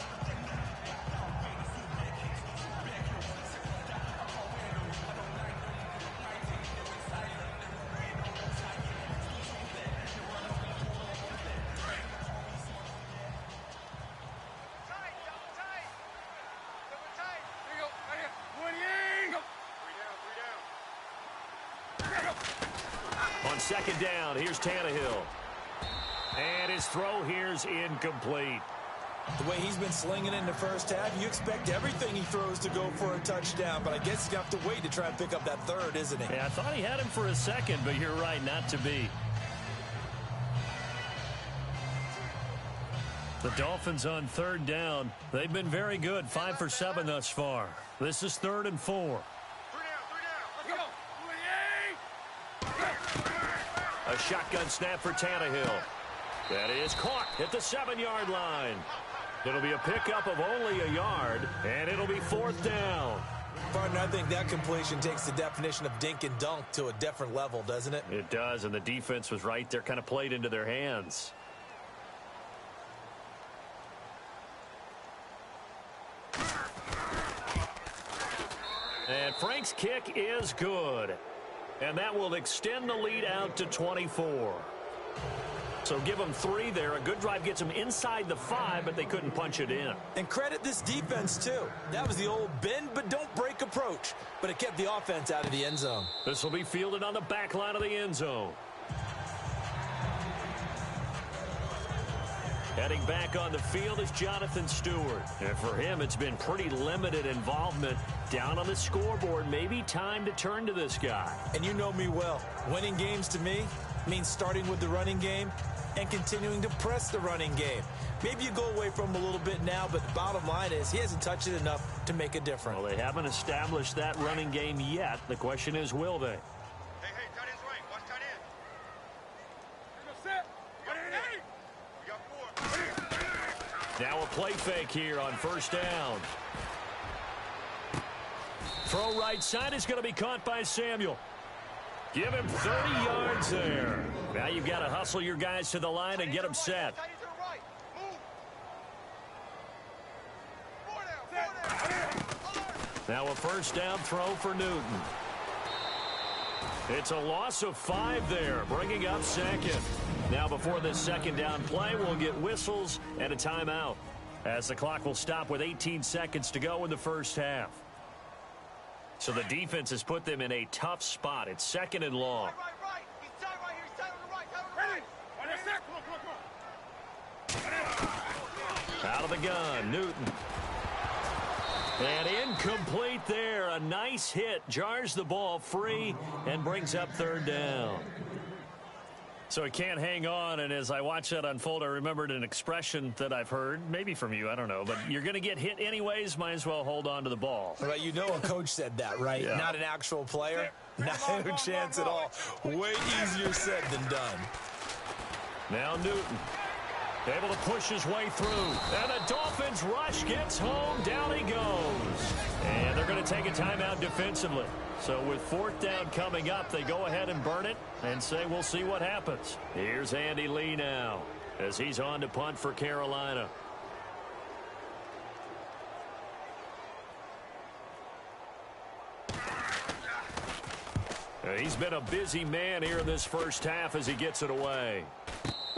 Second down, here's Tannehill. And his throw here's incomplete. The way he's been slinging in the first half, you expect everything he throws to go for a touchdown, but I guess he's going to have to wait to try and pick up that 3rd, isn't he? Yeah, I thought he had him for a second, but you're right, not to be. The Dolphins on third down. They've been very good, 5 for 7 thus far. This is 3rd and 4. A shotgun snap for Tannehill. That is caught at the 7-yard line. It'll be a pickup of only a yard, and it'll be 4th down. Partner, I think that completion takes the definition of dink and dunk to a different level, doesn't it? It does, and the defense was right there, kind of played into their hands. And Frank's kick is good. And that will extend the lead out to 24. So give them 3 there. A good drive gets them inside the 5, but they couldn't punch it in. And credit this defense, too. That was the old bend but don't break approach. But it kept the offense out of the end zone. This will be fielded on the back line of the end zone. Heading back on the field is Jonathan Stewart. And for him, it's been pretty limited involvement down on the scoreboard. Maybe time to turn to this guy. And you know me well. Winning games to me means starting with the running game and continuing to press the running game. Maybe you go away from him a little bit now, but the bottom line is he hasn't touched it enough to make a difference. Well, they haven't established that running game yet. The question is, will they? Hey, tight end's right. Watch tight end. Set. We got 4. Now a play fake here on 1st down. Throw right side is going to be caught by Samuel. Give him 30 yards there. Now you've got to hustle your guys to the line and get them set. Now a 1st down throw for Newton. It's a loss of 5 there, bringing up 2nd. Now before this 2nd down play, we'll get whistles and a timeout, as the clock will stop with 18 seconds to go in the 1st half. So the defense has put them in a tough spot. It's 2nd and long. Right. He's tight right here. He's tight on the right. Come on. Out of the gun, Newton. And incomplete there. A nice hit. Jars the ball free and brings up 3rd down. So he can't hang on, and as I watched that unfold, I remembered an expression that I've heard, maybe from you, I don't know, but you're going to get hit anyways, might as well hold on to the ball. Well, you know a coach said that, right? Yeah. Not an actual player. Not a chance at all. Way easier said than done. Now Newton, able to push his way through, and the Dolphins rush gets home, down he goes. And they're going to take a timeout defensively. So with 4th down coming up, they go ahead and burn it and say we'll see what happens. Here's Andy Lee now as he's on to punt for Carolina. He's been a busy man here in this 1st half as he gets it away.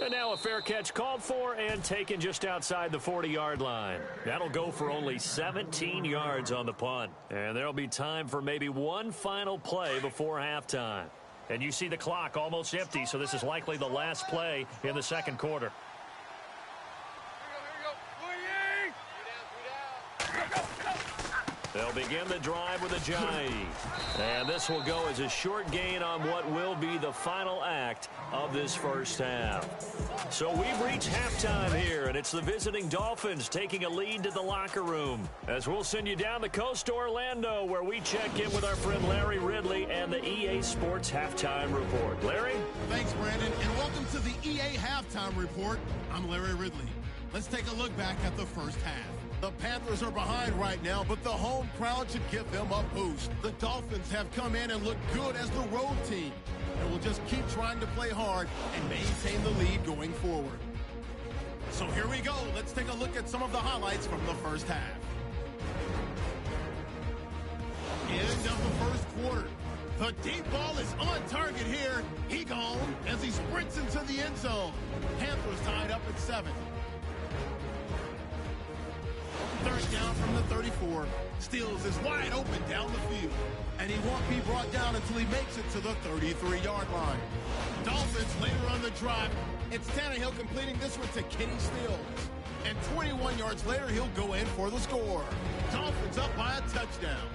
And now a fair catch called for and taken just outside the 40-yard line. That'll go for only 17 yards on the punt. And there'll be time for maybe one final play before halftime. And you see the clock almost empty, so this is likely the last play in the 2nd quarter. They'll begin the drive with a jive. And this will go as a short gain on what will be the final act of this 1st half. So we've reached halftime here, and it's the visiting Dolphins taking a lead to the locker room. As we'll send you down the coast to Orlando, where we check in with our friend Larry Ridley and the EA Sports Halftime Report. Larry? Thanks, Brandon, and welcome to the EA Halftime Report. I'm Larry Ridley. Let's take a look back at the 1st half. The Panthers are behind right now, but the home crowd should give them a boost. The Dolphins have come in and looked good as the road team, and will just keep trying to play hard and maintain the lead going forward. So here we go. Let's take a look at some of the highlights from the 1st half. End of the 1st quarter. The deep ball is on target here. He gone as he sprints into the end zone. Panthers tied up at 7. 3rd down from the 34. Stills is wide open down the field. And he won't be brought down until he makes it to the 33-yard line. Dolphins later on the drive. It's Tannehill completing this one to Kenny Stills. And 21 yards later, he'll go in for the score. Dolphins up by a touchdown.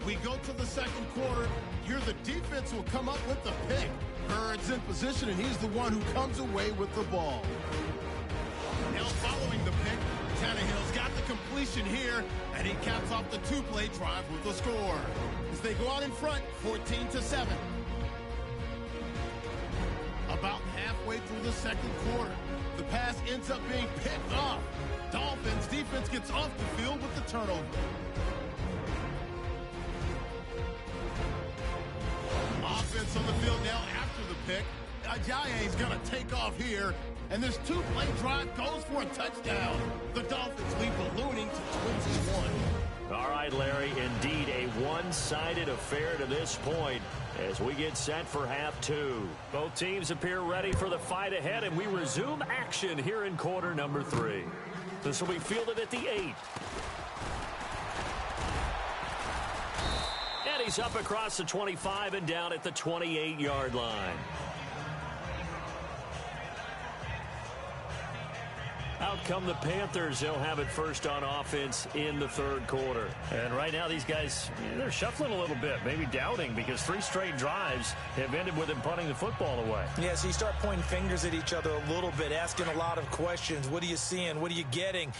We go to the 2nd quarter. Here the defense will come up with the pick. Bird's in position, and he's the one who comes away with the ball. completion here, and he caps off the two-play drive with a score. As they go out in front, 14-7. About halfway through the second quarter, the pass ends up being picked off. Dolphins defense gets off the field with the turnover. Offense on the field now after the pick. Ajayi's going to take off here, and this two-play drive goes for a touchdown. The Dolphins lead ballooning to 21. All right, Larry, indeed a one-sided affair to this point as we get set for half two. Both teams appear ready for the fight ahead, and we resume action here in quarter number 3. This will be fielded at the 8. And he's up across the 25 and down at the 28-yard line. Out come the Panthers. They'll have it first on offense in the third quarter. And right now these guys, they're shuffling a little bit, maybe doubting, because 3 straight drives have ended with them punting the football away. Yeah, so you start pointing fingers at each other a little bit, asking a lot of questions. What are you seeing? What are you getting?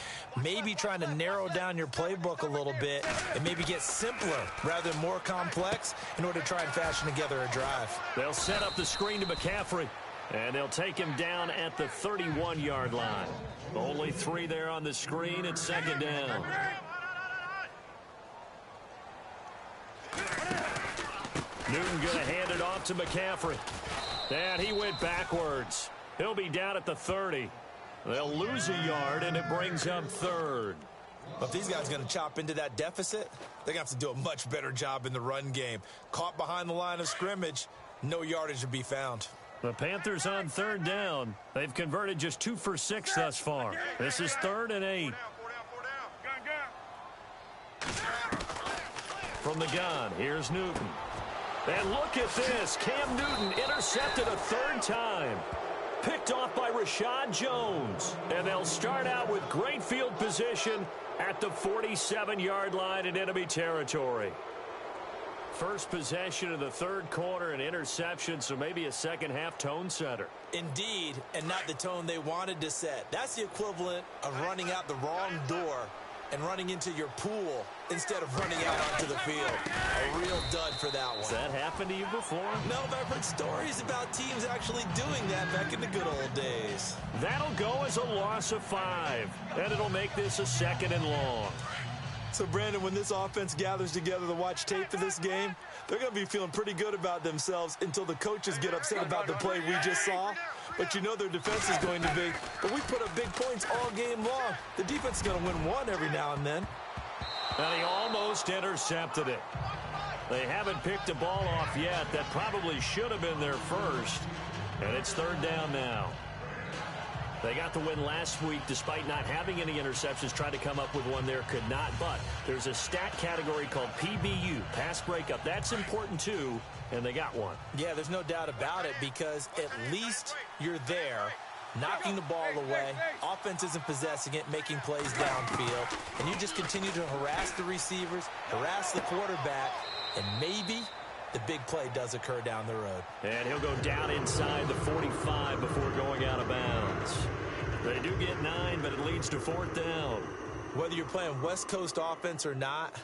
Maybe trying to narrow down your playbook a little bit and maybe get simpler rather than more complex in order to try and fashion together a drive. They'll set up the screen to McCaffrey, and they'll take him down at the 31-yard line. Only 3 there on the screen. It's second down. Newton going to hand it off to McCaffrey. And he went backwards. He'll be down at the 30. They'll lose a yard, and it brings up third. But if these guys are going to chop into that deficit, they're going to have to do a much better job in the run game. Caught behind the line of scrimmage, no yardage to be found. The Panthers on third down. They've converted just 2 for 6 thus far. This is 3rd and 8. From the gun, here's Newton. And look at this. Cam Newton intercepted a 3rd time. Picked off by Rashad Jones. And they'll start out with great field position at the 47-yard line in enemy territory. First possession of the third quarter, an interception, so maybe a second-half tone setter. Indeed, and not the tone they wanted to set. That's the equivalent of running out the wrong door and running into your pool instead of running out onto the field. A real dud for that one. Has that happened to you before? No, but I've heard stories about teams actually doing that back in the good old days. That'll go as a loss of 5, and it'll make this a 2nd and long. So, Brandon, when this offense gathers together to watch tape for this game, they're going to be feeling pretty good about themselves until the coaches get upset about the play we just saw. But you know their defense is going to be, but we put up big points all game long. The defense is going to win one every now and then. And he almost intercepted it. They haven't picked a ball off yet. That probably should have been their first. And it's 3rd down now. They got the win last week despite not having any interceptions. Tried to come up with one there, could not. But there's a stat category called PBU, pass breakup. That's important too, and they got one. Yeah, there's no doubt about it, because at least you're there, knocking the ball away. Offense isn't possessing it, making plays downfield. And you just continue to harass the receivers, harass the quarterback, and maybe the big play does occur down the road. And he'll go down inside the 45 before going out of bounds. They do get 9, but it leads to 4th down. Whether you're playing West Coast offense or not,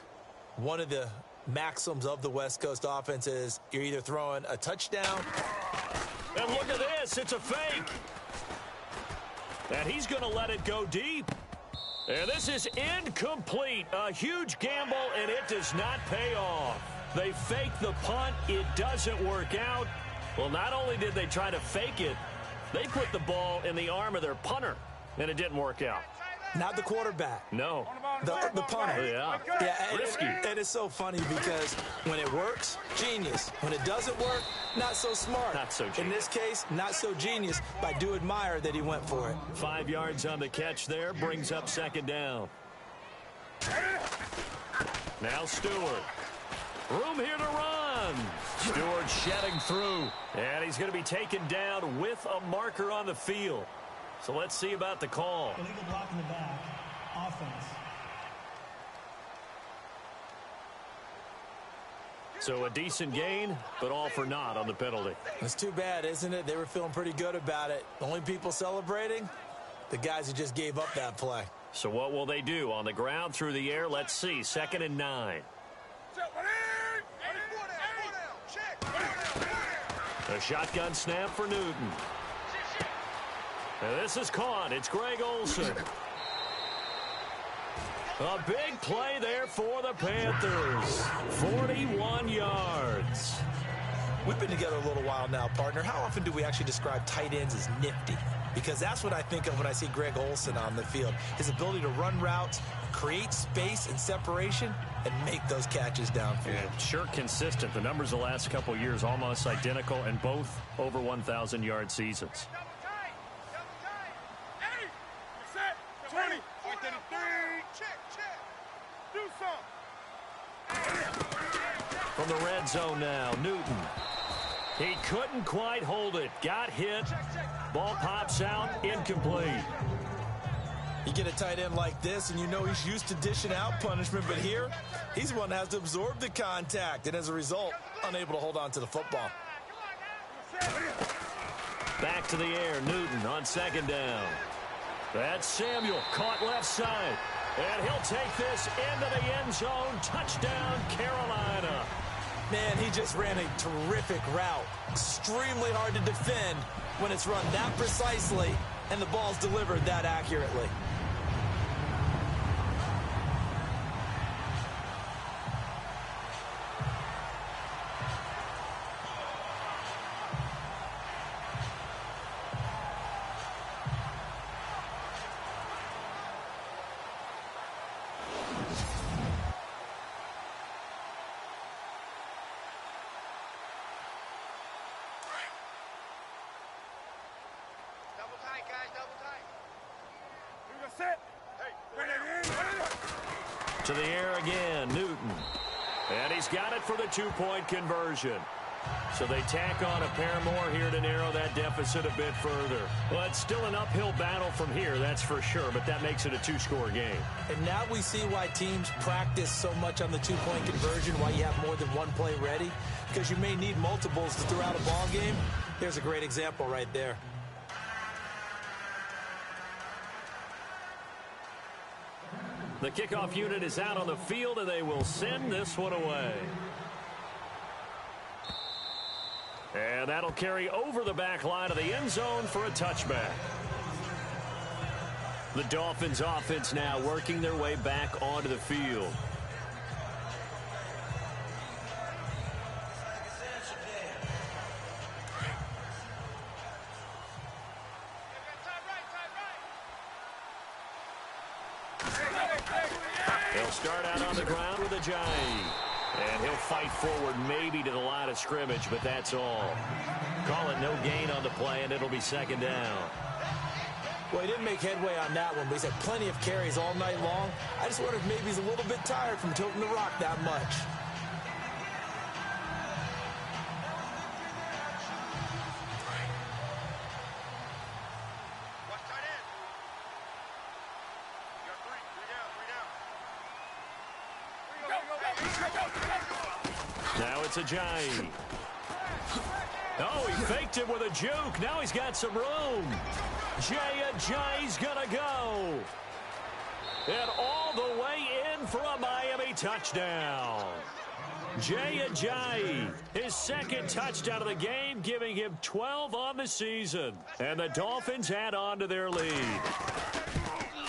one of the maxims of the West Coast offense is you're either throwing a touchdown. And look at this. It's a fake. And he's going to let it go deep. And this is incomplete. A huge gamble, and it does not pay off. They fake the punt. It doesn't work out. Well, not only did they try to fake it, they put the ball in the arm of their punter, and it didn't work out. Not the quarterback. No. The punter. Yeah. Risky. And it's so funny because when it works, genius. When it doesn't work, not so smart. Not so genius. In this case, not so genius, but I do admire that he went for it. 5 yards on the catch there, brings up 2nd down. Now Stewart. Room here to run. Stewart shedding through. And he's going to be taken down with a marker on the field. So let's see about the call. Illegal block in the back. Offense. So a decent gain, but all for naught on the penalty. It's too bad, isn't it? They were feeling pretty good about it. The only people celebrating, the guys who just gave up that play. So what will they do? On the ground, through the air, let's see. 2nd and 9. A shotgun snap for Newton. And this is caught. It's Greg Olsen. A big play there for the Panthers. 41 yards. We've been together a little while now, partner. How often do we actually describe tight ends as nifty? Because that's what I think of when I see Greg Olsen on the field. His ability to run routes, create space and separation, and make those catches downfield. Yeah, sure consistent. The numbers the last couple of years almost identical, and both over 1,000-yard seasons. From the red zone now, Newton. He couldn't quite hold it. Got hit. Ball pops out. Incomplete. You get a tight end like this, and you know he's used to dishing out punishment, but here, he's the one that has to absorb the contact, and as a result, unable to hold on to the football. Back to the air, Newton on 2nd down. That's Samuel, caught left side. And he'll take this into the end zone. Touchdown, Carolina. Man, he just ran a terrific route. Extremely hard to defend when it's run that precisely and the ball's delivered that accurately. To the air again, Newton. And he's got it for the 2-point conversion. So they tack on a pair more here to narrow that deficit a bit further. Well, it's still an uphill battle from here, that's for sure, but that makes it a 2-score game. And now we see why teams practice so much on the 2-point conversion, why you have more than one play ready, because you may need multiples throughout a ball game. Here's a great example right there. The kickoff unit is out on the field, and they will send this one away. And that'll carry over the back line of the end zone for a touchback. The Dolphins offense now working their way back onto the field. They'll start out on the ground with Ajayi. And he'll fight forward maybe to the line of scrimmage, but that's all. Call it no gain on the play, and it'll be 2nd down. Well, he didn't make headway on that one, but he's had plenty of carries all night long. I just wonder if maybe he's a little bit tired from tilting the rock that much. Now it's Ajayi. Oh, he faked it with a juke. Now he's got some room. Ajayi's going to go. And all the way in for a Miami touchdown. Ajayi, his 2nd touchdown of the game, giving him 12 on the season. And the Dolphins add on to their lead.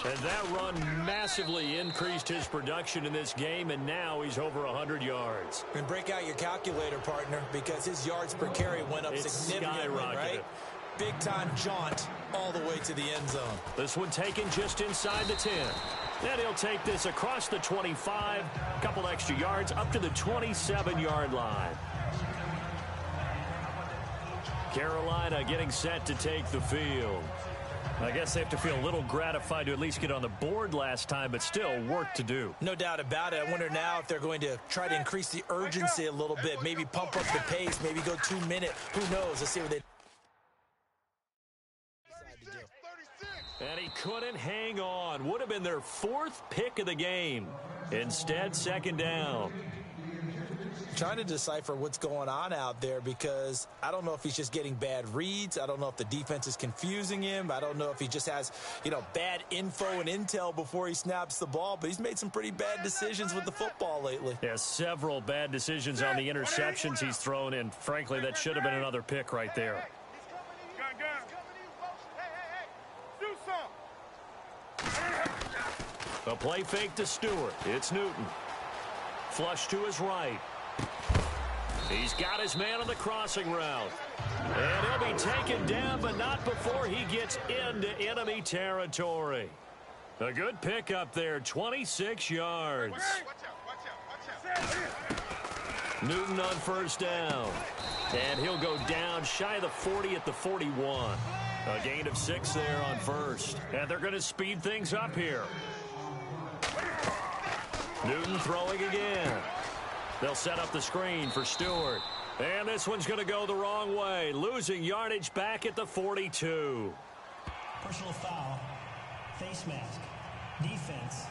And that run massively increased his production in this game, and now he's over 100 yards. And break out your calculator, partner, because his yards per carry went up significantly, right? Big-time jaunt all the way to the end zone. This one taken just inside the 10. Then he'll take this across the 25, a couple extra yards, up to the 27-yard line. Carolina getting set to take the field. I guess they have to feel a little gratified to at least get on the board last time, but still work to do. No doubt about it. I wonder now if they're going to try to increase the urgency a little bit, maybe pump up the pace, maybe go 2 minute. Who knows? Let's see what they decide to do. And he couldn't hang on. Would have been their 4th pick of the game. Instead, 2nd down. Trying to decipher what's going on out there because I don't know if he's just getting bad reads. I don't know if the defense is confusing him. I don't know if he just has, bad info and intel before he snaps the ball. But he's made some pretty bad decisions with the football lately. Yeah, several bad decisions on the interceptions he's thrown, and frankly, that should have been another pick right there. A play fake to Stewart. It's Newton. Flush to his right. He's got his man on the crossing route. And he'll be taken down, but not before he gets into enemy territory. A good pickup there, 26 yards. Newton on first down. And he'll go down shy of the 40 at the 41. A gain of 6 there on first. And they're going to speed things up here. Newton throwing again. They'll set up the screen for Stewart. And this one's going to go the wrong way. Losing yardage back at the 42. Personal foul. Face mask. Defense.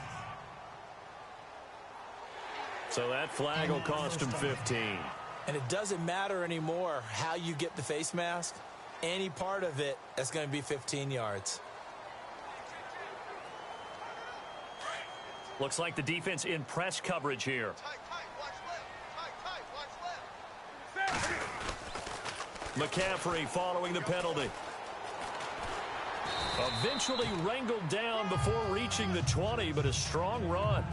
So that flag will cost him 15. And it doesn't matter anymore how you get the face mask. Any part of it is going to be 15 yards. Looks like the defense in press coverage here. McCaffrey following the penalty. Eventually wrangled down before reaching the 20, but a strong run.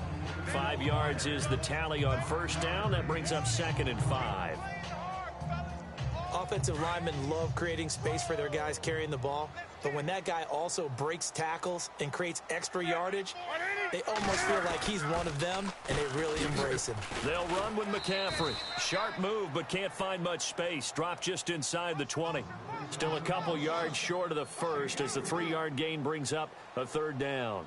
5 yards is the tally on first down. That brings up 2nd and 5. Offensive linemen love creating space for their guys carrying the ball, but when that guy also breaks tackles and creates extra yardage, they almost feel like he's one of them, and they really embrace him. They'll run with McCaffrey. Sharp move, but can't find much space. Drop just inside the 20. Still a couple yards short of the first as the 3-yard gain brings up a 3rd down.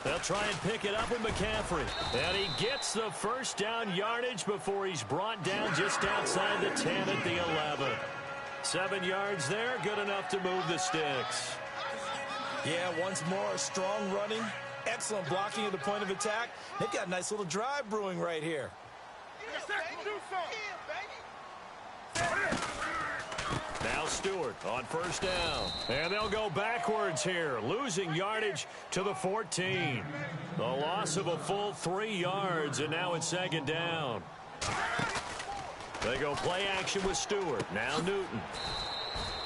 They'll try and pick it up with McCaffrey. And he gets the first down yardage before he's brought down just outside the 10 at the 11. 7 yards there, good enough to move the sticks. Yeah, once more, strong running, excellent blocking at the point of attack. They've got a nice little drive brewing right here. Now Stewart on first down. And they'll go backwards here, losing yardage to the 14. The loss of a full 3 yards, and now it's 2nd down. They go play action with Stewart. Now Newton.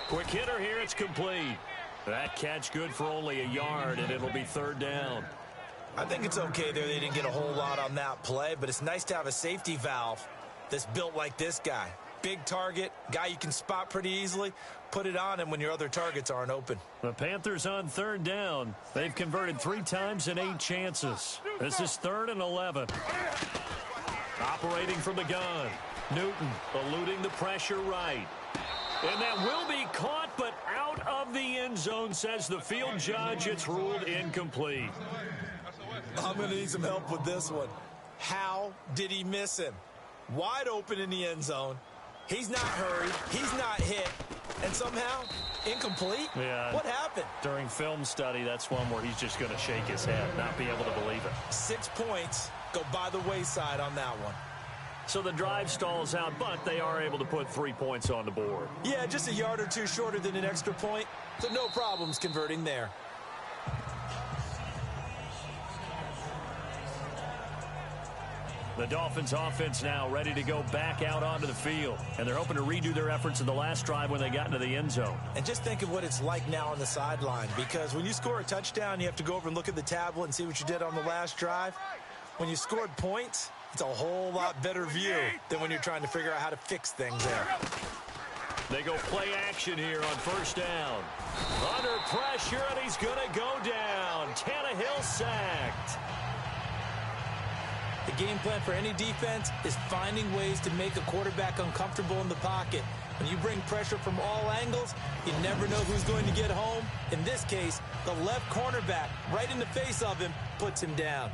Quick hitter here, it's complete. That catch good for only a yard, and it'll be 3rd down. I think it's okay there. They didn't get a whole lot on that play, but it's nice to have a safety valve that's built like this guy. Big target, guy you can spot pretty easily. Put it on him when your other targets aren't open. The Panthers on 3rd down. They've converted 3 times in 8 chances. This is 3rd and 11. Operating from the gun. Newton eluding the pressure right. And that will be caught, but out of the end zone, says the field judge. It's ruled incomplete. I'm going to need some help with this one. How did he miss him? Wide open in the end zone. He's not hurried. He's not hit. And somehow, incomplete? Yeah. What happened? During film study, that's one where he's just going to shake his head, not be able to believe it. 6 points go by the wayside on that one. So the drive stalls out, but they are able to put 3 points on the board. Yeah, just a yard or two shorter than an extra point, so no problems converting there. The Dolphins offense now ready to go back out onto the field. And they're hoping to redo their efforts in the last drive when they got into the end zone. And just think of what it's like now on the sideline, because when you score a touchdown, you have to go over and look at the tablet and see what you did on the last drive. When you scored points, it's a whole lot better view than when you're trying to figure out how to fix things there. They go play action here on first down. Under pressure, and he's going to go down. Tannehill sacked. The game plan for any defense is finding ways to make a quarterback uncomfortable in the pocket. When you bring pressure from all angles, you never know who's going to get home. In this case, the left cornerback, right in the face of him, puts him down.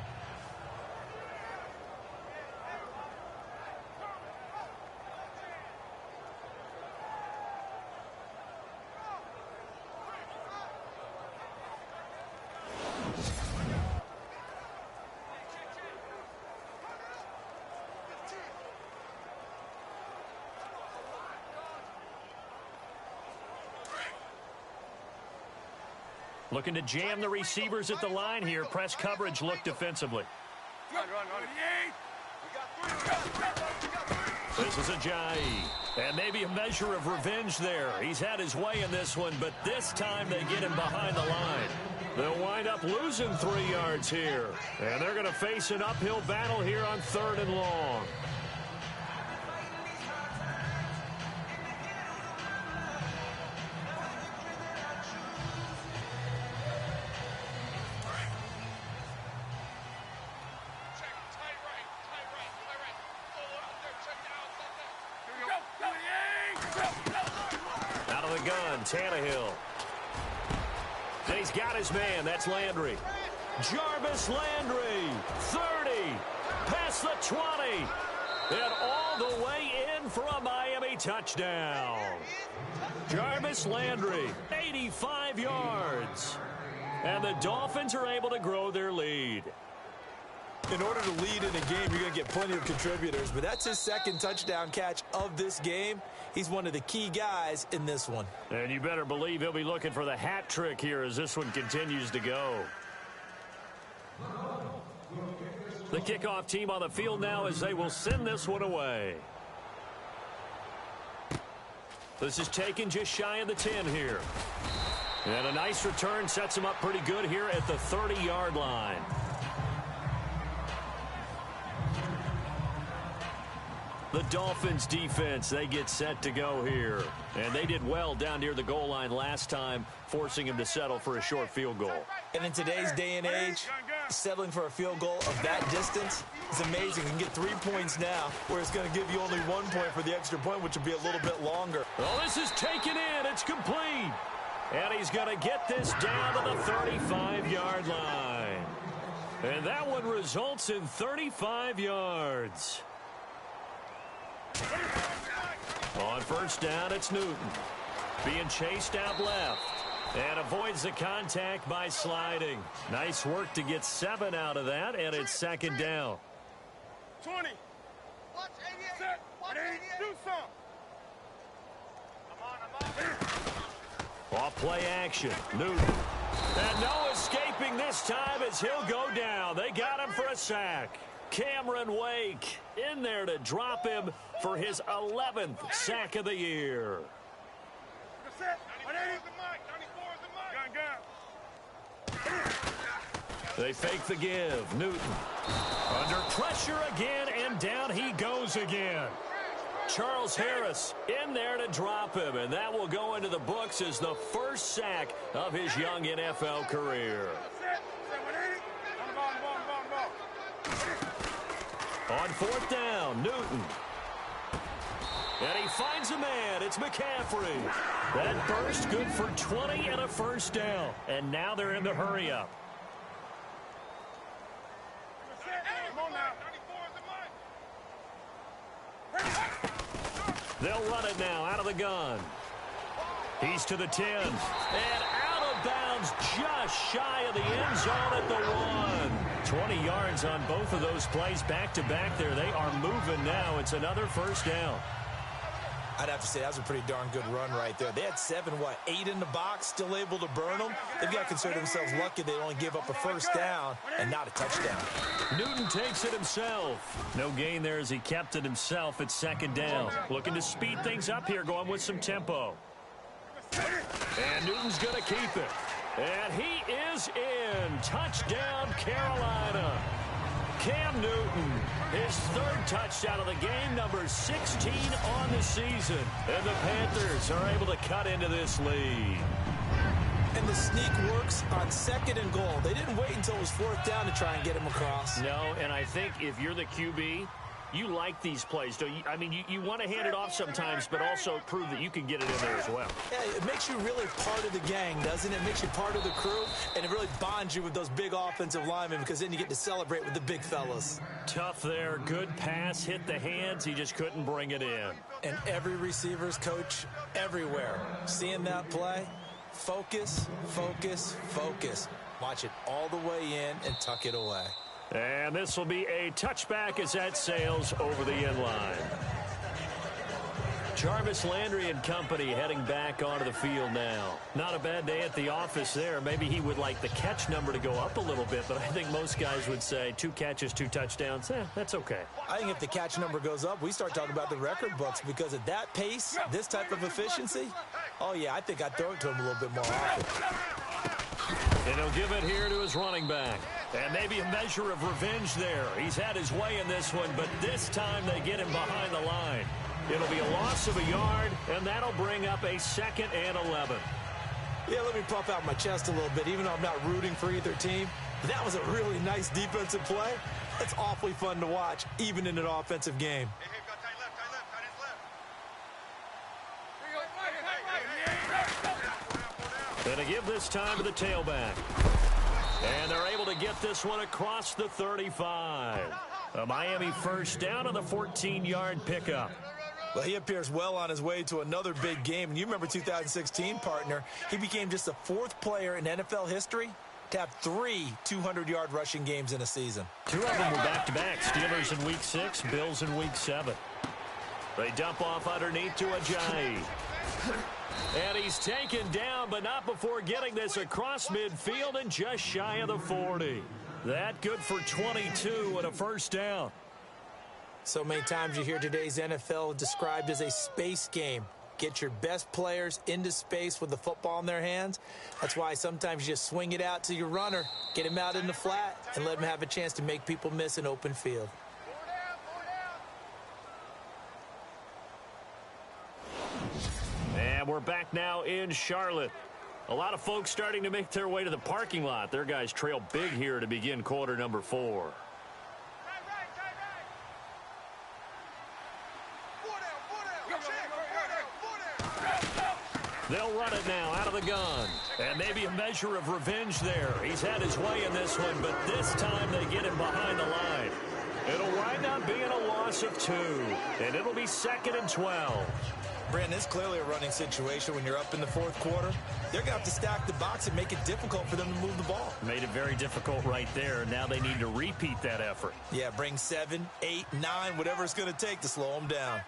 Looking to jam the receivers at the line here. Press coverage look defensively. Run. This is Ajayi. And maybe a measure of revenge there. He's had his way in this one, but this time they get him behind the line. They'll wind up losing 3 yards here. And they're going to face an uphill battle here on 3rd and long. Out of the gun, Tannehill. And he's got his man. That's Landry. Jarvis Landry, 30, past the 20, and all the way in for a Miami touchdown. Jarvis Landry, 85 yards. And the Dolphins are able to grow their lead. In order to lead in a game, you're going to get plenty of contributors, but that's his 2nd touchdown catch of this game. He's one of the key guys in this one. And you better believe he'll be looking for the hat trick here as this one continues to go. The kickoff team on the field now as they will send this one away. This is taken just shy of the 10 here. And a nice return sets him up pretty good here at the 30-yard line. The Dolphins defense, they get set to go here. And they did well down near the goal line last time, forcing him to settle for a short field goal. And in today's day and age, settling for a field goal of that distance is amazing. You can get 3 points now, where it's going to give you only 1 point for the extra point, which will be a little bit longer. Well, this is taken in. It's complete. And he's going to get this down to the 35-yard line. And that one results in 35 yards. On 1st down, it's Newton. Being chased out left. And avoids the contact by sliding. Nice work to get 7 out of that, and it's 2nd down. 20. Watch 88. Set. Watch 88. Do something. Off play action. Newton. And no escaping this time as he'll go down. They got him for a sack. Cameron Wake in there to drop him for his 11th sack of the year. They fake the give. Newton under pressure again, and down he goes again. Charles Harris in there to drop him, and that will go into the books as the first sack of his young NFL career. On 4th down, Newton. And he finds a man. It's McCaffrey. That burst good for 20 and a 1st down. And now they're in the hurry-up. They'll run it now out of the gun. He's to the 10. And out of bounds just shy of the end zone at the 1. 20 yards on both of those plays back-to-back there. They are moving now. It's another 1st down. I'd have to say that was a pretty darn good run right there. They had 8 in the box, still able to burn them. They've got to consider themselves lucky they only gave up a 1st down and not a touchdown. Newton takes it himself. No gain there as he kept it himself at 2nd down. Looking to speed things up here, going with some tempo. And Newton's going to keep it. And he is in. Touchdown, Carolina. Cam Newton, his 3rd touchdown of the game, number 16 on the season. And the Panthers are able to cut into this lead. And the sneak works on 2nd and goal. They didn't wait until it was 4th down to try and get him across. No, and I think if you're the QB, you like these plays, don't you? I mean, you want to hand it off sometimes, but also prove that you can get it in there as well. Yeah, it makes you really part of the gang, doesn't it? It makes you part of the crew, and it really bonds you with those big offensive linemen because then you get to celebrate with the big fellas. Tough there. Good pass. Hit the hands. He just couldn't bring it in. And every receiver's coach everywhere. Seeing that play, focus, focus, focus. Watch it all the way in and tuck it away. And this will be a touchback as that sails over the end line. Jarvis Landry and company heading back onto the field now. Not a bad day at the office there. Maybe he would like the catch number to go up a little bit, but I think most guys would say 2 catches, 2 touchdowns. That's okay. I think if the catch number goes up, we start talking about the record books, because at that pace, this type of efficiency, oh yeah, I think I'd throw it to him a little bit more often. And he'll give it here to his running back. And maybe a measure of revenge there. He's had his way in this one, but this time they get him behind the line. It'll be a loss of a yard, and that'll bring up a 2nd and 11. Yeah, let me puff out my chest a little bit, even though I'm not rooting for either team. That was a really nice defensive play. It's awfully fun to watch, even in an offensive game. And to give this time to the tailback. And they're able to get this one across the 35. A Miami first down on the 14-yard pickup. Well, he appears well on his way to another big game. And you remember 2016, partner, he became just the 4th player in NFL history to have 3 200-yard rushing games in a season. 2 of them were back-to-back. Steelers in Week 6, Bills in Week 7. They dump off underneath to Ajayi. And he's taken down, but not before getting this across midfield and just shy of the 40. That good for 22 and a first down. So many times you hear today's NFL described as a space game. Get your best players into space with the football in their hands. That's why sometimes you just swing it out to your runner, get him out in the flat, and let him have a chance to make people miss an open field. And we're back now in Charlotte. A lot of folks starting to make their way to the parking lot. Their guys trail big here to begin quarter number 4. They'll run it now out of the gun. And maybe a measure of revenge there. He's had his way in this one, but this time they get him behind the line. It'll wind up being a loss of 2. And it'll be 2nd and 12. Brandon, it's clearly a running situation when you're up in the 4th quarter. They're going to have to stack the box and make it difficult for them to move the ball. Made it very difficult right there. Now they need to repeat that effort. Yeah, bring 7, 8, 9, whatever it's going to take to slow them down.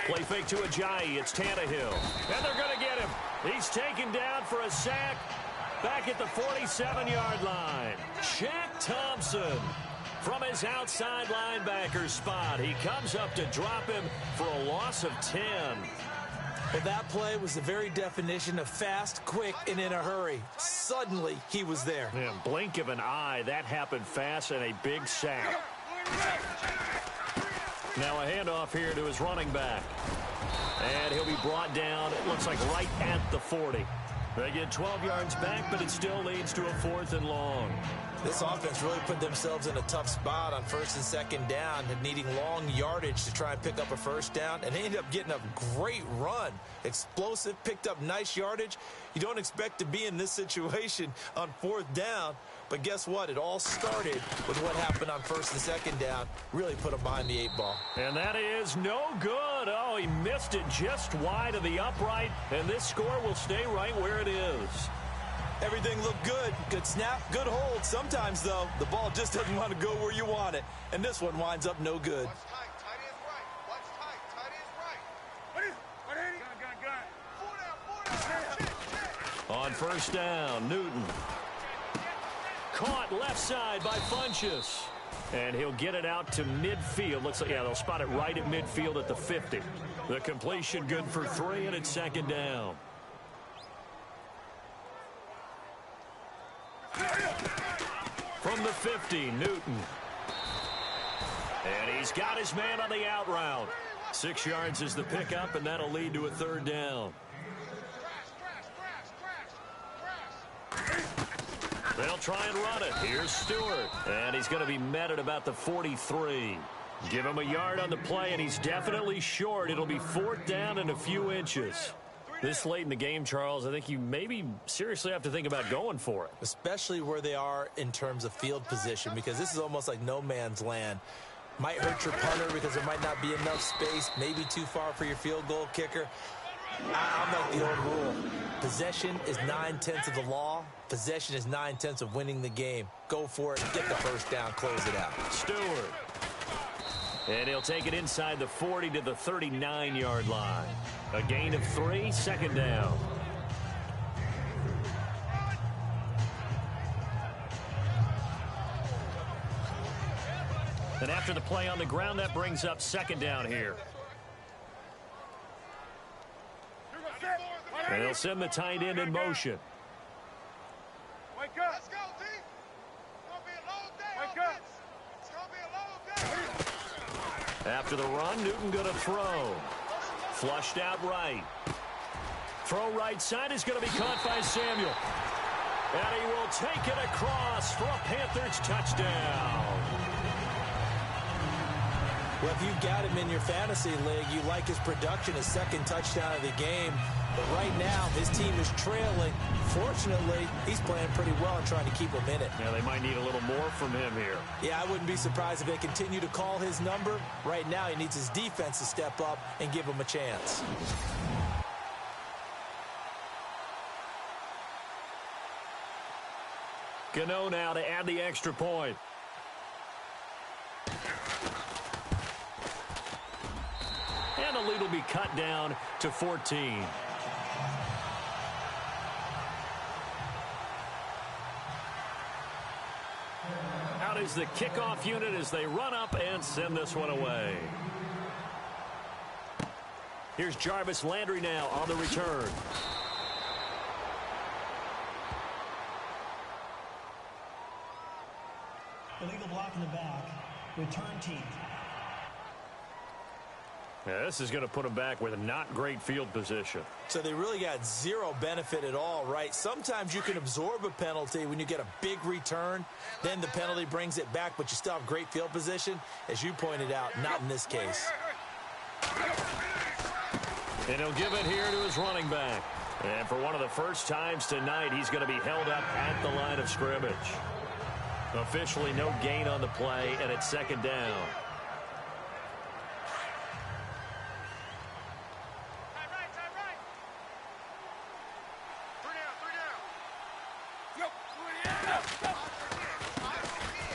Play fake to Ajayi. It's Tannehill. And they're going to get him. He's taken down for a sack back at the 47-yard line. Shaq Thompson from his outside linebacker spot. He comes up to drop him for a loss of 10. Well, that play was the very definition of fast, quick, and in a hurry. Suddenly, he was there. Yeah, blink of an eye. That happened fast and a big sack. Now a handoff here to his running back. And he'll be brought down, it looks like right at the 40. They get 12 yards back, but it still leads to a 4th and long. This offense really put themselves in a tough spot on 1st and 2nd down, and needing long yardage to try and pick up a first down, and they ended up getting a great run. Explosive, picked up nice yardage. You don't expect to be in this situation on 4th down, but guess what? It all started with what happened on 1st and 2nd down. Really put them behind the 8 ball. And that is no good. Oh, he missed it just wide of the upright, and this score will stay right where it is. Everything looked good. Good snap, good hold. Sometimes, though, the ball just doesn't want to go where you want it. And this one winds up no good. Watch tight, tight ends right. Watch tight, tight ends right. On first down, Newton. Caught left side by Funchess. And he'll get it out to midfield. Looks like, yeah, they'll spot it right at midfield at the 50. The completion good for 3, and it's 2nd down. From the 50, Newton. And he's got his man on the out route. 6 yards is the pickup, and that'll lead to a 3rd down. They'll try and run it. Here's Stewart. And he's going to be met at about the 43. Give him a yard on the play, and he's definitely short. It'll be 4th down and a few inches. This late in the game, Charles, I think you maybe seriously have to think about going for it. Especially where they are in terms of field position, because this is almost like no man's land. Might hurt your punter because there might not be enough space, maybe too far for your field goal kicker. I'm like the old rule. Possession is 9/10 of the law. Possession is 9/10 of winning the game. Go for it, get the first down, close it out. Stewart. And he'll take it inside the 40 to the 39-yard line. A gain of 3, second down. And after the play on the ground, that brings up second down here. And they'll send the tight end in motion. Wake up. Let's go, D. It's going to be a long day. Wake up. It's going to be a long day. After the run, Newton going to throw. Flushed out right. Throw right side is going to be caught by Samuel. And he will take it across for a Panthers touchdown. Well, if you've got him in your fantasy league, you like his production, his second touchdown of the game. But right now, his team is trailing. Fortunately, he's playing pretty well and trying to keep him in it. Yeah, they might need a little more from him here. Yeah, I wouldn't be surprised if they continue to call his number. Right now, he needs his defense to step up and give him a chance. Gano now to add the extra point. And the lead will be cut down to 14. Out is the kickoff unit as they run up and send this one away. Here's Jarvis Landry now on the return. Illegal block in the back. Return team. Yeah, this is going to put them back with a not great field position. So they really got zero benefit at all, right? Sometimes you can absorb a penalty when you get a big return. Then the penalty brings it back, but you still have great field position. As you pointed out, not in this case. And he'll give it here to his running back. And for one of the first times tonight, he's going to be held up at the line of scrimmage. Officially no gain on the play, and it's second down.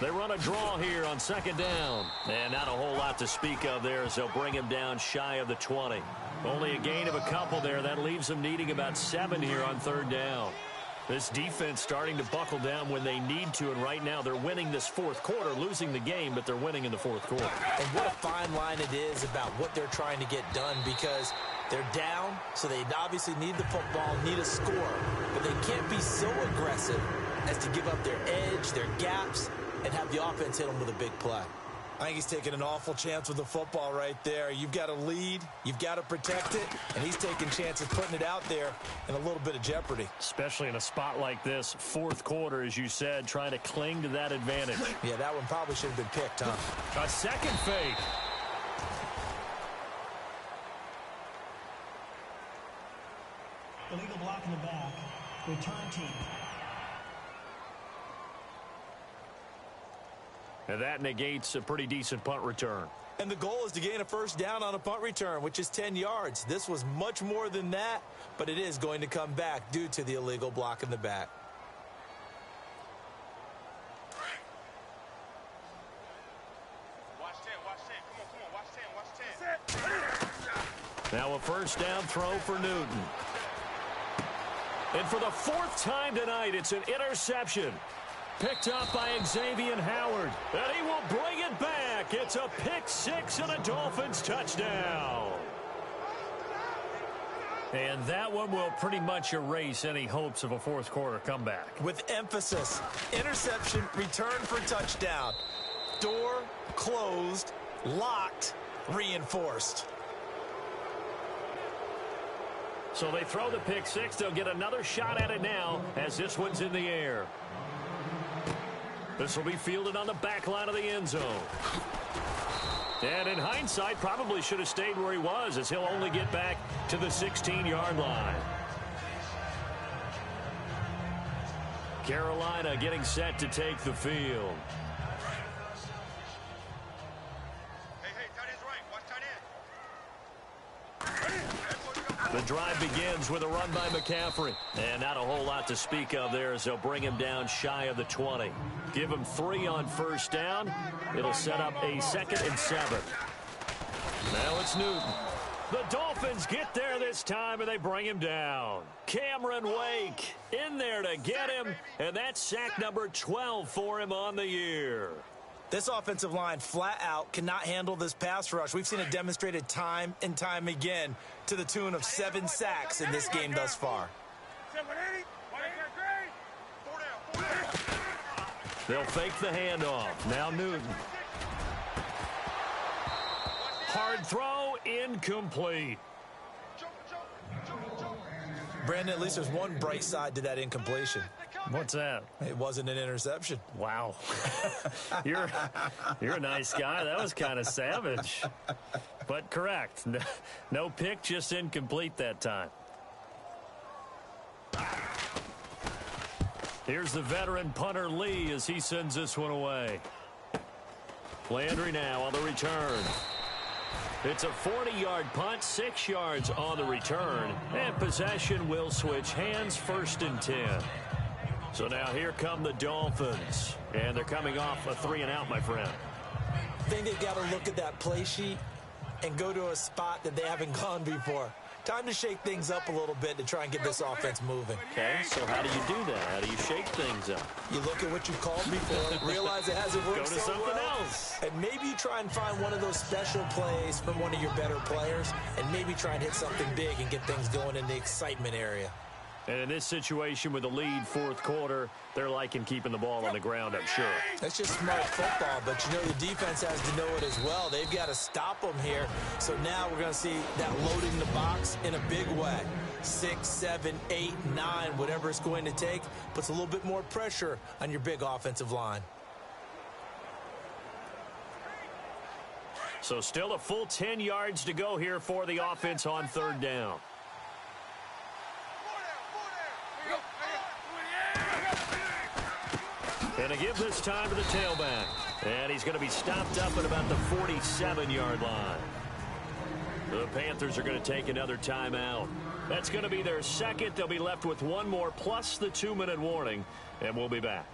They run a draw here on second down. And not a whole lot to speak of there as they'll bring him down shy of the 20. Only a gain of a couple there. That leaves them needing about 7 here on third down. This defense starting to buckle down when they need to, and right now they're winning this fourth quarter, losing the game, but they're winning in the fourth quarter. And what a fine line it is about what they're trying to get done, because they're down, so they obviously need the football, need a score, but they can't be so aggressive as to give up their edge, their gaps, and have the offense hit them with a big play. I think he's taking an awful chance with the football right there. You've got to lead, you've got to protect it, and he's taking chances putting it out there in a little bit of jeopardy. Especially in a spot like this, fourth quarter, as you said, trying to cling to that advantage. Yeah, that one probably should have been picked, huh? A second fake. Illegal block in the back. Return team. And that negates a pretty decent punt return. And the goal is to gain a first down on a punt return, which is 10 yards. This was much more than that, but it is going to come back due to the illegal block in the back. Watch 10, watch 10. Come on, watch 10, watch 10. Now a first down throw for Newton. And for the fourth time tonight, it's an interception. Picked up by Xavier Howard. And he will bring it back. It's a pick six and a Dolphins touchdown. And that one will pretty much erase any hopes of a fourth quarter comeback. With emphasis, interception, return for touchdown. Door closed, locked, reinforced. So they throw the pick six. They'll get another shot at it now as this one's in the air. This will be fielded on the back line of the end zone. And in hindsight, probably should have stayed where he was, as he'll only get back to the 16-yard line. Carolina getting set to take the field. Hey, tight end's right. Watch tight end. The drive begins with a run by McCaffrey. And not a whole lot to speak of there as they'll bring him down shy of the 20. Give him 3 on first down. It'll set up a 2nd and 7. Now it's Newton. The Dolphins get there this time, and they bring him down. Cameron Wake in there to get him, and that's sack number 12 for him on the year. This offensive line flat out cannot handle this pass rush. We've seen it demonstrated time and time again to the tune of 7 sacks in this game thus far. They'll fake the handoff. Now Newton. Hard throw, incomplete. Brandon, at least there's one bright side to that incompletion. What's that? It wasn't an interception. Wow. You're a nice guy. That was kind of savage. But correct. No pick, just incomplete that time. Here's the veteran punter Lee as he sends this one away. Landry now on the return. It's a 40-yard punt, 6 yards on the return, and possession will switch hands, 1st and 10. So now here come the Dolphins, and they're coming off a 3-and-out, my friend. I think they've got to look at that play sheet and go to a spot that they haven't gone before. Time to shake things up a little bit to try and get this offense moving. Okay, so how do you do that? How do you shake things up? You look at what you've called before, realize it hasn't worked Go to so something well, else. and maybe you try and find one of those special plays from one of your better players, and maybe try and hit something big and get things going in the excitement area. And in this situation with the lead 4th quarter, they're liking keeping the ball on the ground, I'm sure. That's just smart football, but you know the defense has to know it as well. They've got to stop them here. So now we're going to see that loading the box in a big way. 6, 7, 8, 9, whatever it's going to take, puts a little bit more pressure on your big offensive line. So still a full 10 yards to go here for the offense on 3rd down. And a give this time to the tailback. And he's going to be stopped up at about the 47-yard line. The Panthers are going to take another timeout. That's going to be their 2nd. They'll be left with 1 more plus the 2-minute warning. And we'll be back.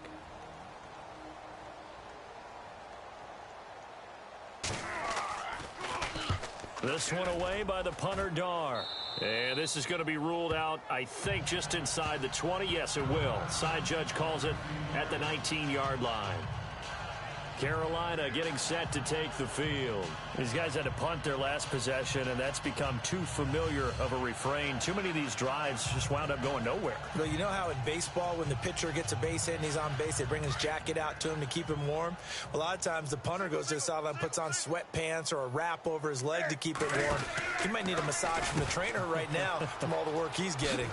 This one away by the punter, Dar. And this is going to be ruled out, I think, just inside the 20. Yes, it will. Side judge calls it at the 19-yard line. Carolina getting set to take the field. These guys had to punt their last possession, and that's become too familiar of a refrain. Too many of these drives just wound up going nowhere. Well, you know how in baseball, when the pitcher gets a base hit and he's on base, they bring his jacket out to him to keep him warm? A lot of times the punter goes to the sideline, puts on sweatpants or a wrap over his leg to keep it warm. He might need a massage from the trainer right now from all the work he's getting.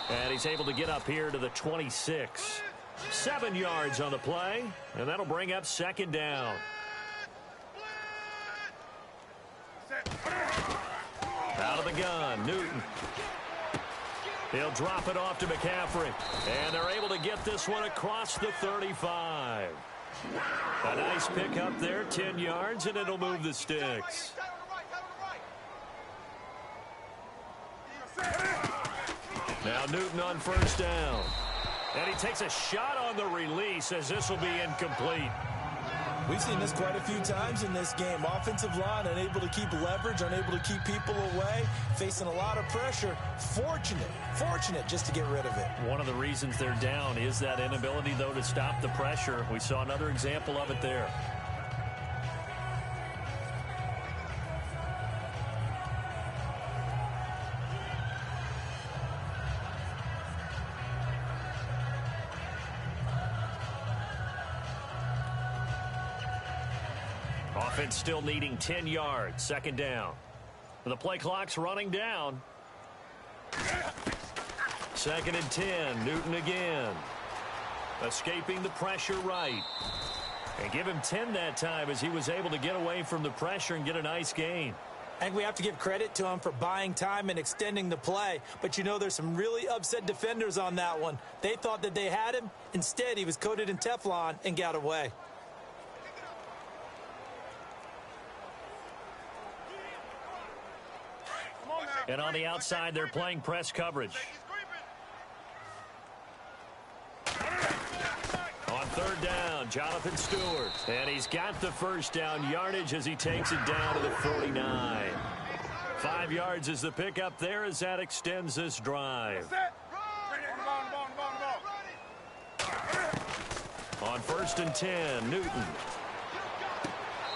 And he's able to get up here to the 26. 7 yards on the play, and that'll bring up 2nd down. Out of the gun, Newton. He'll drop it off to McCaffrey, and they're able to get this one across the 35. A nice pick up there, 10 yards, and it'll move the sticks. Now Newton on 1st down. And he takes a shot on the release as this will be incomplete. We've seen this quite a few times in this game. Offensive line unable to keep leverage, unable to keep people away, facing a lot of pressure. Fortunate just to get rid of it. One of the reasons they're down is that inability, though, to stop the pressure. We saw another example of it there. Offense still needing 10 yards. 2nd down. The play clock's running down. 2nd and 10. Newton again. Escaping the pressure right. And give him 10 that time as he was able to get away from the pressure and get a nice gain. I think we have to give credit to him for buying time and extending the play. But, you know, there's some really upset defenders on that one. They thought that they had him. Instead, he was coated in Teflon and got away. And on the outside, they're playing press coverage. On third down, Jonathan Stewart. And he's got the first down yardage as he takes it down to the 49. 5 yards is the pickup there as that extends this drive. On first and 10, Newton.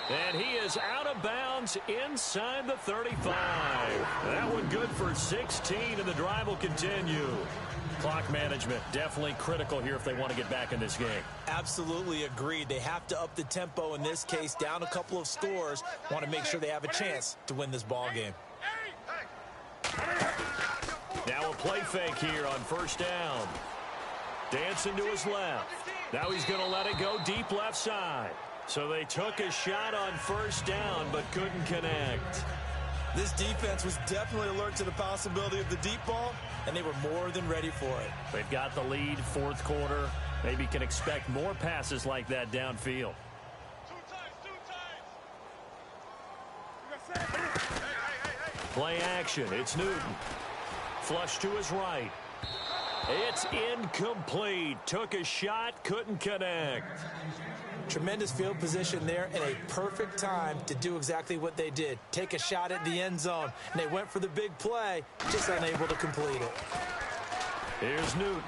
And he is out of bounds inside the 35. That one good for 16, and the drive will continue. Clock management definitely critical here if they want to get back in this game. Absolutely agreed. They have to up the tempo in this case, down a couple of scores. Want to make sure they have a chance to win this ball game. Now a play fake here on first down. Dancing to his left. Now he's going to let it go deep left side. So they took a shot on first down but couldn't connect. This defense was definitely alert to the possibility of the deep ball, and they were more than ready for it. They've got the lead, fourth quarter. Maybe can expect more passes like that downfield. Play action. It's Newton. Flush to his right. It's incomplete. Took a shot, couldn't connect. Tremendous field position there and a perfect time to do exactly what they did. Take a shot at the end zone. And they went for the big play, just unable to complete it. Here's Newton.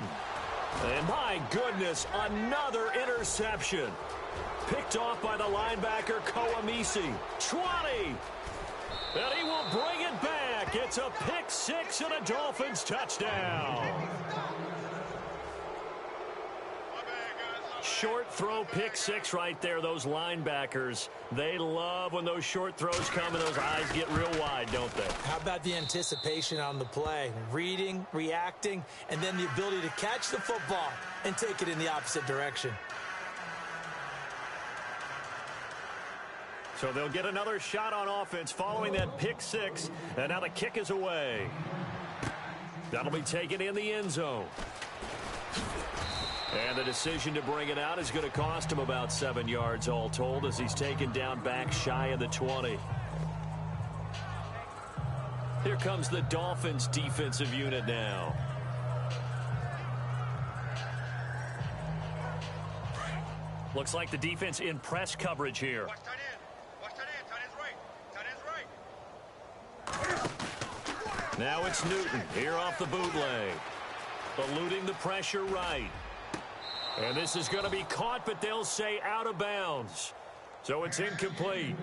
And my goodness, another interception. Picked off by the linebacker, Koamisi. 20. And he will bring it back. It's a pick six and a Dolphins touchdown. Short throw, pick six right there. Those linebackers, they love when those short throws come and those eyes get real wide, don't they? How about the anticipation on the play? Reading, reacting, and then the ability to catch the football and take it in the opposite direction. So they'll get another shot on offense following that pick six, and now the kick is away. That'll be taken in the end zone. And the decision to bring it out is going to cost him about 7 yards all told as he's taken down back shy of the 20. Here comes the Dolphins defensive unit now. Looks like the defense in press coverage here. Watch tight end. Watch tight end. Tight end's right. Tight end's right. Now it's Newton here off the bootleg. Eluding the pressure right. And this is going to be caught, but they'll say out of bounds. So it's incomplete.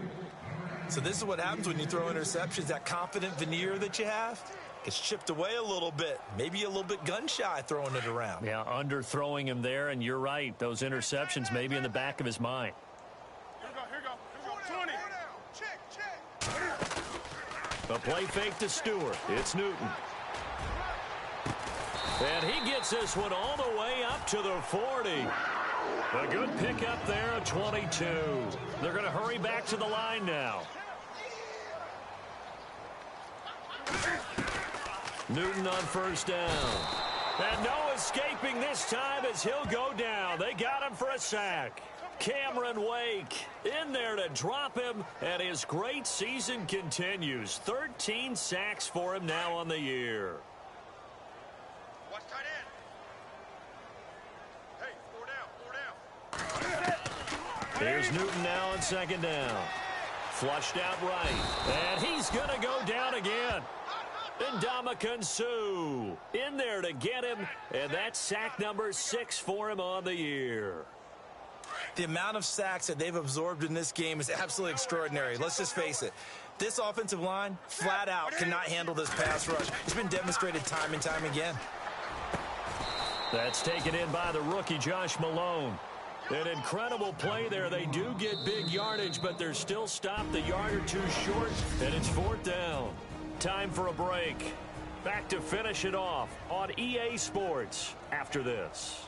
So this is what happens when you throw interceptions. That confident veneer that you have gets chipped away a little bit. Maybe a little bit gun-shy throwing it around. Yeah, underthrowing him there, and you're right. Those interceptions may be in the back of his mind. Here we go. 20. Check. A play fake to Stewart. It's Newton. And he gets this one all the way up to the 40. A good pickup there at 22. They're going to hurry back to the line now. Newton on first down. And no escaping this time as he'll go down. They got him for a sack. Cameron Wake in there to drop him, and his great season continues. 13 sacks for him now on the year. Watch tight end. Hey, 4 down. Here's Newton now on second down. Flushed out right. And he's going to go down again. Ndamukong Suh in there to get him. And that's sack number 6 for him on the year. The amount of sacks that they've absorbed in this game is absolutely extraordinary. Let's just face it. This offensive line, flat out, cannot handle this pass rush. It's been demonstrated time and time again. That's taken in by the rookie, Josh Malone. An incredible play there. They do get big yardage, but they're still stopped the yard or two short, and it's 4th down. Time for a break. Back to finish it off on EA Sports after this.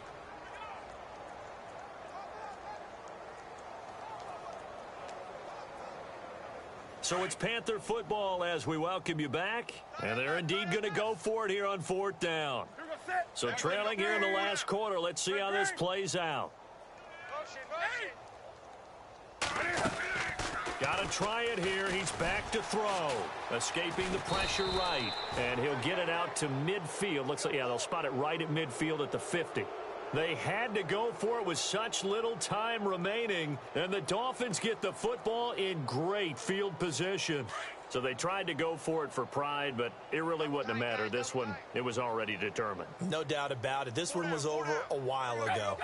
So it's Panther football as we welcome you back. And they're indeed going to go for it here on 4th down. So trailing here in the last quarter. Let's see how this plays out. Got to try it here. He's back to throw. Escaping the pressure right. And he'll get it out to midfield. Looks like, yeah, they'll spot it right at midfield at the 50. They had to go for it with such little time remaining. And the Dolphins get the football in great field position. So they tried to go for it for pride, but it really wouldn't have mattered. This one, it was already determined. No doubt about it. This one was over a while ago.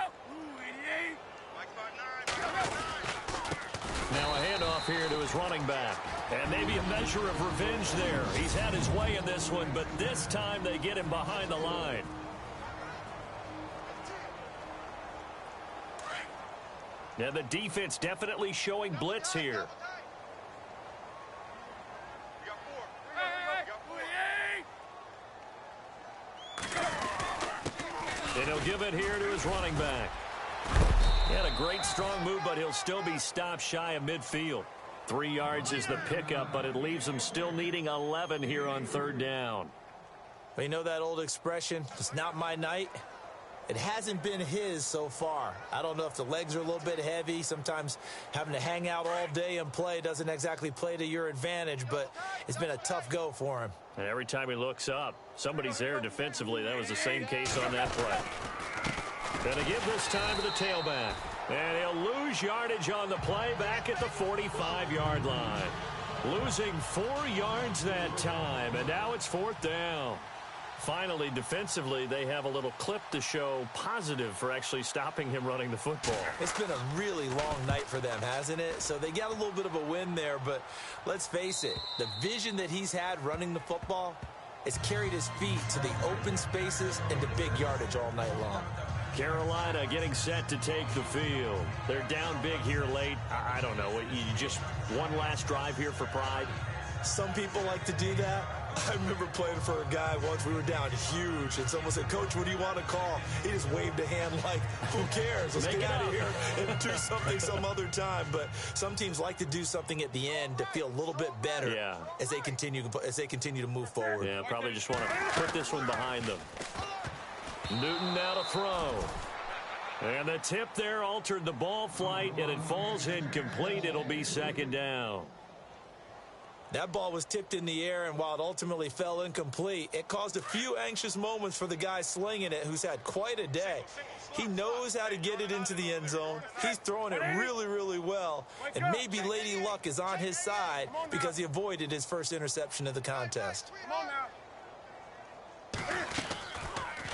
Now a handoff here to his running back. And maybe a measure of revenge there. He's had his way in this one, but this time they get him behind the line. Now the defense definitely showing blitz here. And he'll give it here to his running back. He had a great strong move, but he'll still be stopped shy of midfield. 3 yards is the pickup, but it leaves him still needing 11 here on third down. Well, you know that old expression, it's not my night? It hasn't been his so far. I don't know if the legs are a little bit heavy. Sometimes having to hang out all day and play doesn't exactly play to your advantage, but it's been a tough go for him. And every time he looks up, somebody's there defensively. That was the same case on that play. Going to give this time to the tailback. And he'll lose yardage on the play back at the 45-yard line. Losing 4 yards that time, and now it's fourth down. Finally, defensively, they have a little clip to show positive for actually stopping him running the football. It's been a really long night for them, hasn't it? So they got a little bit of a win there, but let's face it, the vision that he's had running the football has carried his feet to the open spaces and to big yardage all night long. Carolina getting set to take the field. They're down big here late. I don't know. You just one last drive here for pride? Some people like to do that. I remember playing for a guy once. We were down huge, and someone said, "Coach, what do you want to call?" He just waved a hand like, "Who cares? Let's get out of here and do something some other time." But some teams like to do something at the end to feel a little bit better as they continue to move forward. Yeah, probably just want to put this one behind them. Newton now to throw. And the tip there altered the ball flight, and it falls incomplete. It'll be second down. That ball was tipped in the air, and while it ultimately fell incomplete, it caused a few anxious moments for the guy slinging it, who's had quite a day. He knows how to get it into the end zone. He's throwing it really, really well, and maybe Lady Luck is on his side because he avoided his first interception of the contest.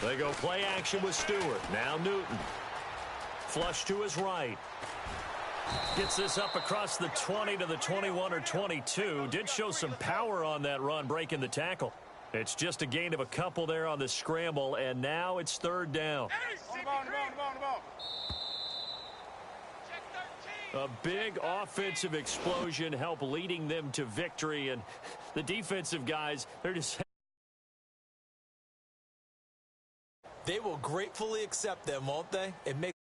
They go play action with Stewart. Now Newton. Flush to his right. Gets this up across the 20 to the 21 or 22. Did show some power on that run, breaking the tackle. It's just a gain of a couple there on the scramble, and now it's third down. A big offensive explosion helped leading them to victory, and the defensive guys, they're just... They will gratefully accept them, won't they? It makes